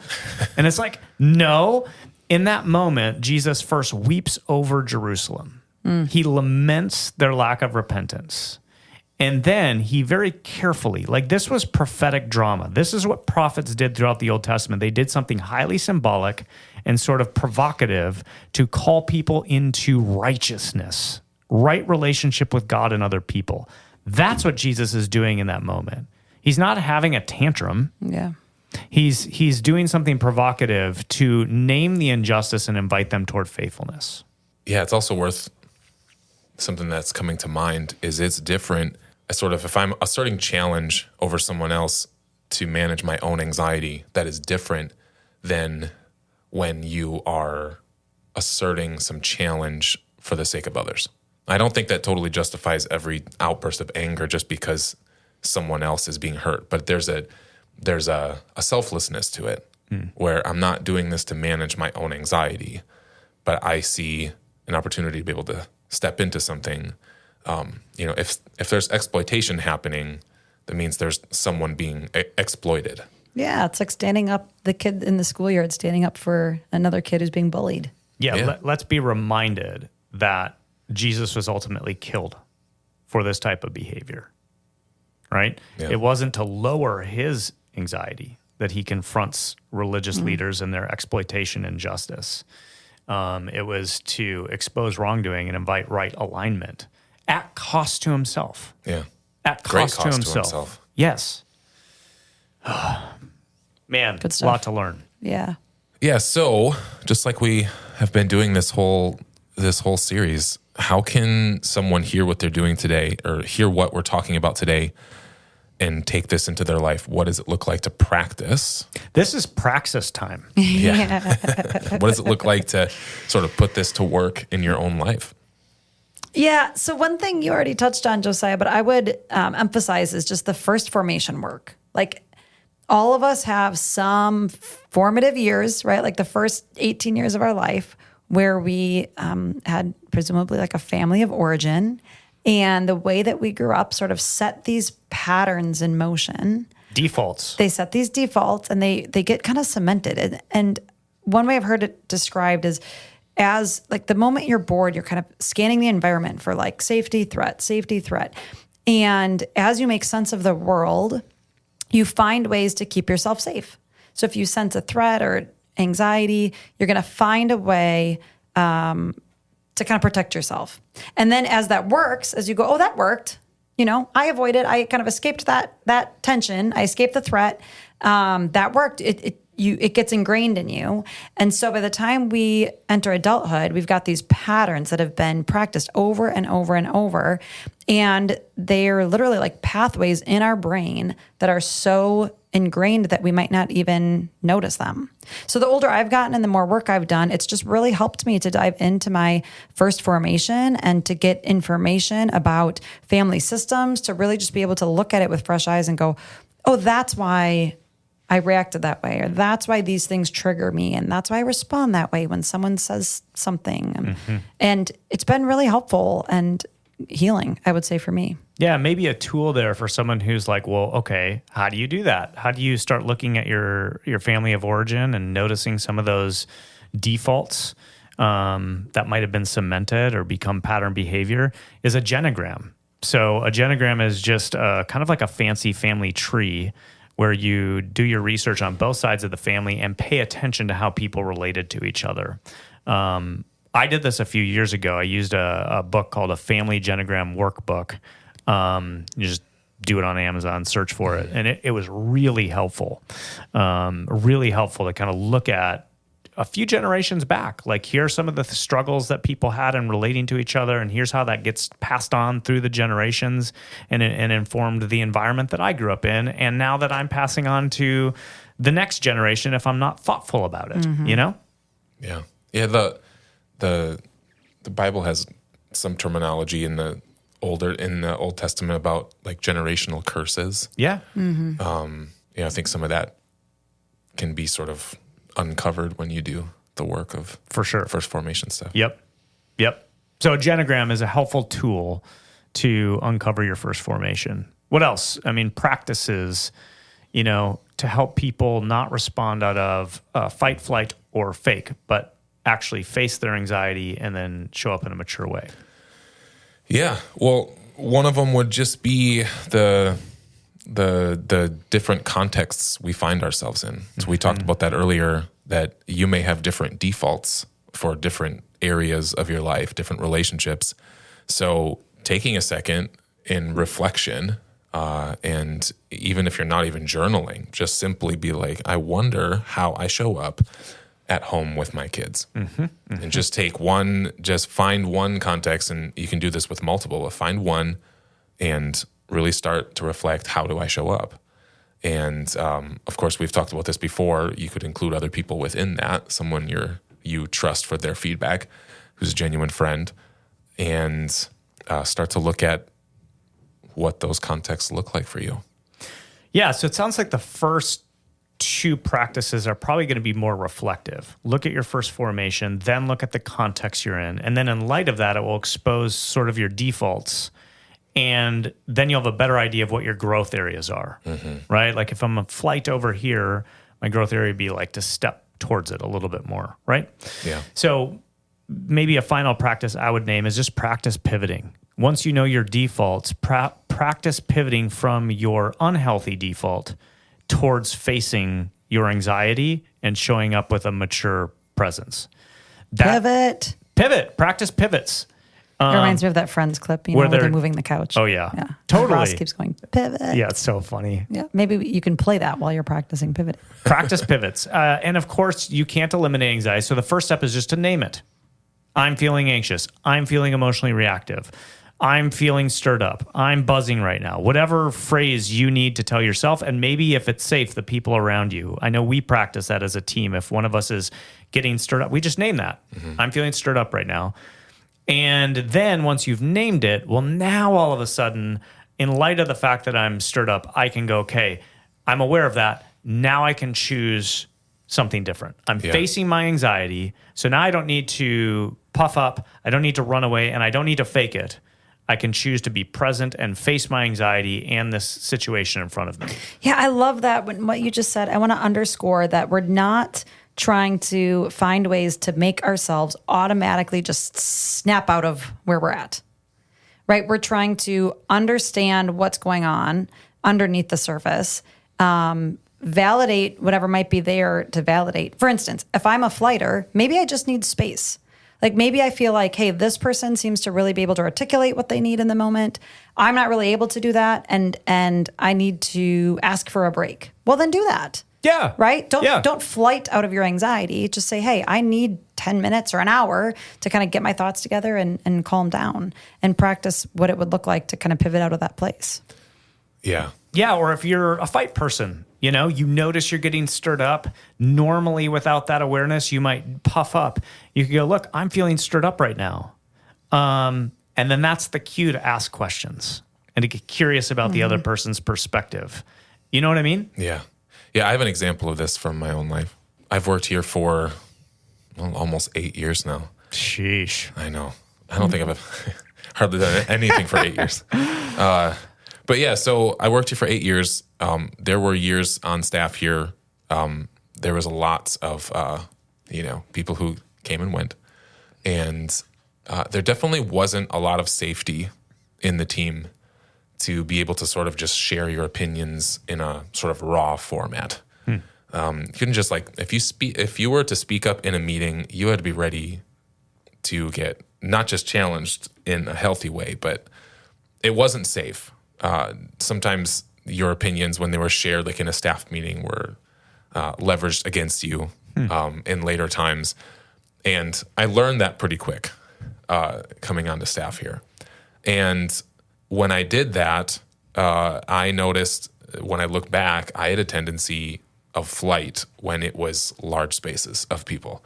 And it's like, no, in that moment, Jesus first weeps over Jerusalem. He laments their lack of repentance. And then he very carefully, like this was prophetic drama. This is what prophets did throughout the Old Testament. They did something highly symbolic and sort of provocative to call people into righteousness, right relationship with God and other people. That's what Jesus is doing in that moment. He's not having a tantrum. Yeah. He's doing something provocative to name the injustice and invite them toward faithfulness. Yeah, it's also worth something that's coming to mind is it's different. If I'm asserting challenge over someone else to manage my own anxiety, that is different than when you are asserting some challenge for the sake of others. I don't think that totally justifies every outburst of anger just because someone else is being hurt, but there's a selflessness to it where I'm not doing this to manage my own anxiety, but I see an opportunity to be able to step into something. If there's exploitation happening, that means there's someone being exploited. Yeah, it's like standing up, the kid in the schoolyard standing up for another kid who's being bullied. Yeah. Let's be reminded that Jesus was ultimately killed for this type of behavior, right? Yeah. It wasn't to lower his anxiety that he confronts religious leaders and their exploitation and injustice. It was to expose wrongdoing and invite right alignment at cost to himself. Yeah. At cost to himself. Yes. Man, good stuff. A lot to learn. Yeah. Yeah. So just like we have been doing this whole series, how can someone hear what they're doing today or hear what we're talking about today and take this into their life, what does it look like to practice? This is praxis time. Yeah. What does it look like to sort of put this to work in your own life? Yeah. So one thing you already touched on, Josiah, but I would emphasize is just the first formation work. Like all of us have some formative years, right? Like the first 18 years of our life where we had presumably like a family of origin. And the way that we grew up sort of set these patterns in motion. Defaults. They set these defaults and they get kind of cemented. And one way I've heard it described is as like the moment you're bored, you're kind of scanning the environment for like safety, threat. And as you make sense of the world, you find ways to keep yourself safe. So if you sense a threat or anxiety, you're going to find a way to kind of protect yourself. And then as that works, as you go, oh, that worked. I avoided, I kind of escaped that tension. I escaped the threat. That worked. It gets ingrained in you. And so by the time we enter adulthood, we've got these patterns that have been practiced over and over and over. And they're literally like pathways in our brain that are so ingrained that we might not even notice them. So the older I've gotten and the more work I've done, it's just really helped me to dive into my first formation and to get information about family systems, to really just be able to look at it with fresh eyes and go, oh, that's why I reacted that way, or that's why these things trigger me, and that's why I respond that way when someone says something. And it's been really helpful and healing, I would say, for me. Yeah, maybe a tool there for someone who's like, well, okay, how do you do that? How do you start looking at your family of origin and noticing some of those defaults that might have been cemented or become pattern behavior? Is a genogram. So a genogram is just kind of like a fancy family tree where you do your research on both sides of the family and pay attention to how people related to each other. I did this a few years ago. I used a book called a Family Genogram Workbook. You just do it on Amazon, search for it. And it was really helpful to kind of look at a few generations back. Like, here are some of the struggles that people had in relating to each other, and here's how that gets passed on through the generations and informed the environment that I grew up in. And now that I'm passing on to the next generation, if I'm not thoughtful about it, Yeah. Yeah. The Bible has some terminology in the Old Testament about like generational curses. Yeah. I think some of that can be sort of uncovered when you do the work of for sure first formation stuff. Yep. So a genogram is a helpful tool to uncover your first formation. What else? I mean, practices, to help people not respond out of fight, flight, or fake, but actually face their anxiety and then show up in a mature way. Yeah. Well, one of them would just be the different contexts we find ourselves in. So we talked about that earlier, that you may have different defaults for different areas of your life, different relationships. So taking a second in reflection, and even if you're not even journaling, just simply be like, I wonder how I show up at home with my kids. And just find one context, and you can do this with multiple, but find one and really start to reflect, how do I show up? And of course, we've talked about this before. You could include other people within that, someone you trust for their feedback, who's a genuine friend, and start to look at what those contexts look like for you. Yeah, so it sounds like the first two practices are probably going to be more reflective. Look at your first formation, then look at the context you're in. And then in light of that, it will expose sort of your defaults. And then you'll have a better idea of what your growth areas are, right? Like if I'm a flight over here, my growth area would be like to step towards it a little bit more, right? Yeah. So maybe a final practice I would name is just practice pivoting. Once you know your defaults, practice pivoting from your unhealthy default towards facing your anxiety and showing up with a mature presence. Pivot. Practice pivots. It reminds me of that Friends clip, where they're moving the couch. Oh, yeah. Totally. Ross keeps going, pivot. Yeah, it's so funny. Yeah, maybe you can play that while you're practicing pivot. Practice pivots. And of course, you can't eliminate anxiety. So the first step is just to name it. I'm feeling anxious. I'm feeling emotionally reactive. I'm feeling stirred up. I'm buzzing right now. Whatever phrase you need to tell yourself, and maybe if it's safe, the people around you. I know we practice that as a team. If one of us is getting stirred up, we just name that. I'm feeling stirred up right now. And then once you've named it, well, now all of a sudden, in light of the fact that I'm stirred up, I can go, okay, I'm aware of that. Now I can choose something different. I'm facing my anxiety. So now I don't need to puff up. I don't need to run away, and I don't need to fake it. I can choose to be present and face my anxiety and this situation in front of me. Yeah, I love that. What you just said, I want to underscore that we're not trying to find ways to make ourselves automatically just snap out of where we're at, right? We're trying to understand what's going on underneath the surface, validate whatever might be there to validate. For instance, if I'm a flighter, maybe I just need space. Like maybe I feel like, hey, this person seems to really be able to articulate what they need in the moment. I'm not really able to do that, and I need to ask for a break. Well, then do that. Yeah. Right? Don't flight out of your anxiety. Just say, hey, I need 10 minutes or an hour to kind of get my thoughts together and calm down and practice what it would look like to kind of pivot out of that place. Yeah. Yeah, or if you're a fight person, you notice you're getting stirred up. Normally, without that awareness, you might puff up. You could go, look, I'm feeling stirred up right now. And then that's the cue to ask questions and to get curious about the other person's perspective. You know what I mean? Yeah. Yeah, I have an example of this from my own life. I've worked here for almost 8 years now. Sheesh. I know. I don't think I've hardly done anything for 8 years. But yeah, so I worked here for 8 years. There were years on staff here. There was a lot of, people who came and went. And there definitely wasn't a lot of safety in the team to be able to sort of just share your opinions in a sort of raw format. You couldn't just if you were to speak up in a meeting, you had to be ready to get not just challenged in a healthy way, but it wasn't safe. Sometimes your opinions, when they were shared, like in a staff meeting, were leveraged against you in later times. And I learned that pretty quick coming onto staff here. And when I did that, I noticed when I look back, I had a tendency of flight when it was large spaces of people.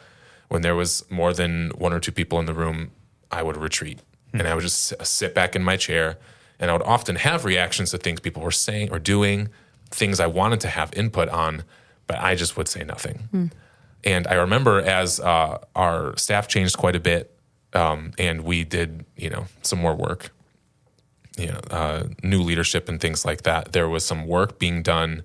When there was more than one or two people in the room, I would retreat. And I would just sit back in my chair. And I would often have reactions to things people were saying or doing, things I wanted to have input on, but I just would say nothing. And I remember as our staff changed quite a bit, and we did, some more work, new leadership and things like that. There was some work being done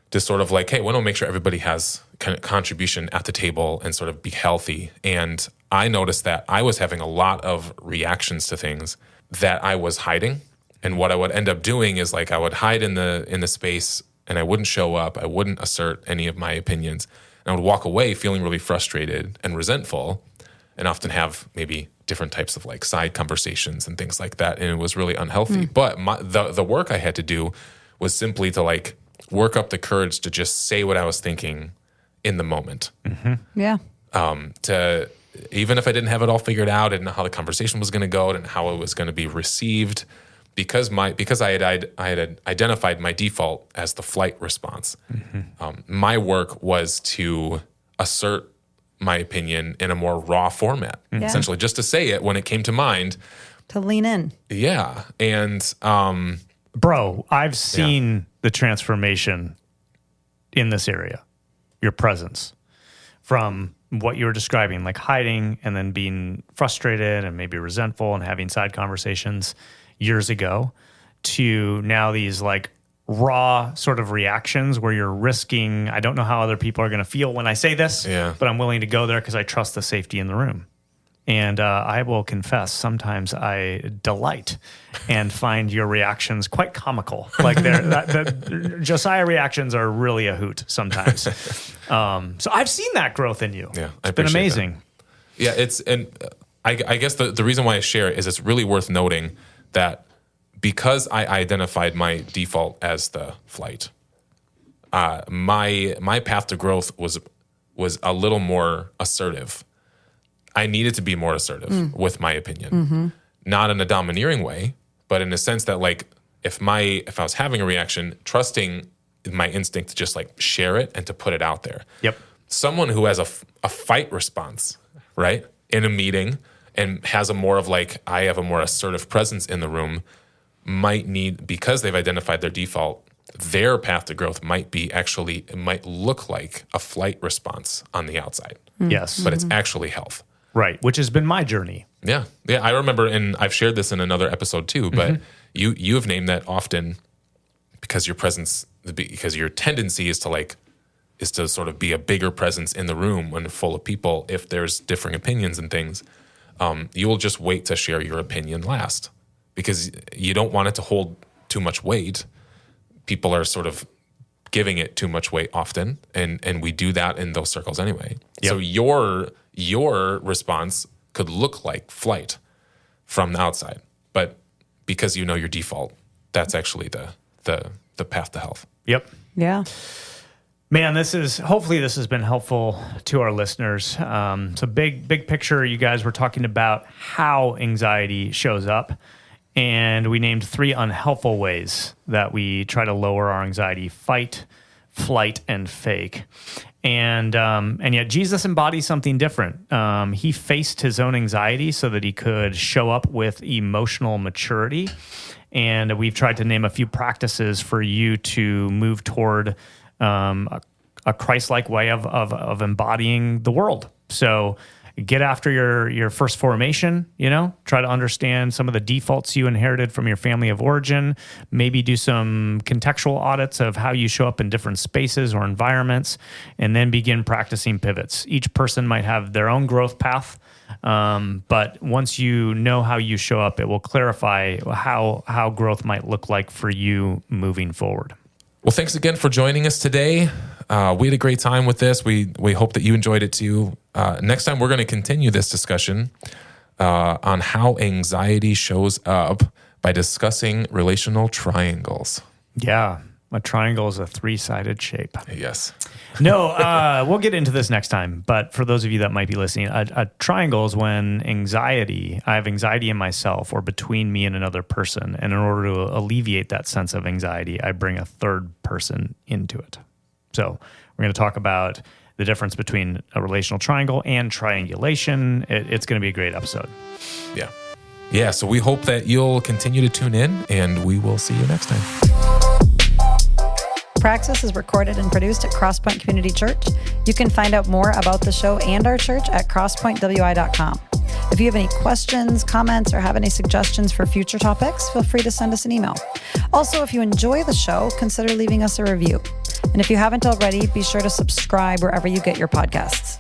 to sort of like, hey, we want to make sure everybody has kind of contribution at the table and sort of be healthy. And I noticed that I was having a lot of reactions to things that I was hiding. And what I would end up doing is I would hide in the space and I wouldn't show up. I wouldn't assert any of my opinions. And I would walk away feeling really frustrated and resentful and often have maybe different types of side conversations and things like that. And it was really unhealthy. But the work I had to do was simply to work up the courage to just say what I was thinking in the moment. Yeah. To even if I didn't have it all figured out, I didn't know how the conversation was going to go and how it was going to be received, because I had identified my default as the flight response. My work was to assert my opinion in a more raw format, essentially just to say it when it came to mind. To lean in. Yeah. And bro, I've seen the transformation in this area, your presence, from what you were describing, like hiding and then being frustrated and maybe resentful and having side conversations years ago, to now these raw sort of reactions where you're risking, I don't know how other people are going to feel when I say this, but I'm willing to go there because I trust the safety in the room. And I will confess, sometimes I delight and find your reactions quite comical. The Josiah reactions are really a hoot sometimes. So I've seen that growth in you. Yeah, it's been amazing. That. Yeah, I guess the reason why I share it is it's really worth noting that because I identified my default as the flight, my path to growth was a little more assertive. I needed to be more assertive with my opinion. not in a domineering way, but in a sense that like if I was having a reaction, trusting my instinct to just like share it and to put it out there. Yep. Someone who has a fight response, right, in a meeting and has a more of like, I have a more assertive presence in the room, might need, because they've identified their default, their path to growth might look like a flight response on the outside. Yes. But it's actually health. Right. Which has been my journey. Yeah. Yeah. I remember, and I've shared this in another episode too, but you have named that often because your tendency is to sort of be a bigger presence in the room when full of people. If there's differing opinions and things, you will just wait to share your opinion last because you don't want it to hold too much weight. People are sort of giving it too much weight often, and we do that in those circles anyway. Yep. So your response could look like flight from the outside, but because you know your default, that's actually the path to health. Yep. Yeah. Man, hopefully this has been helpful to our listeners. So big picture, you guys were talking about how anxiety shows up. And we named 3 unhelpful ways that we try to lower our anxiety: fight, flight, and fake. And yet Jesus embodies something different. He faced his own anxiety so that he could show up with emotional maturity. And we've tried to name a few practices for you to move toward a Christ-like way of embodying the world. So get after your first formation, try to understand some of the defaults you inherited from your family of origin, maybe do some contextual audits of how you show up in different spaces or environments, and then begin practicing pivots. Each person might have their own growth path, but once you know how you show up, it will clarify how growth might look like for you moving forward. Well, thanks again for joining us today. We had a great time with this. We hope that you enjoyed it too. Next time, we're going to continue this discussion on how anxiety shows up by discussing relational triangles. Yeah, a triangle is a 3-sided shape. Yes. No, we'll get into this next time. But for those of you that might be listening, a triangle is when I have anxiety in myself or between me and another person. And in order to alleviate that sense of anxiety, I bring a third person into it. So we're going to talk about the difference between a relational triangle and triangulation. It's going to be a great episode. Yeah. Yeah. So we hope that you'll continue to tune in, and we will see you next time. Praxis is recorded and produced at Crosspoint Community Church. You can find out more about the show and our church at crosspointwi.com. If you have any questions, comments, or have any suggestions for future topics, feel free to send us an email. Also, if you enjoy the show, consider leaving us a review. And if you haven't already, be sure to subscribe wherever you get your podcasts.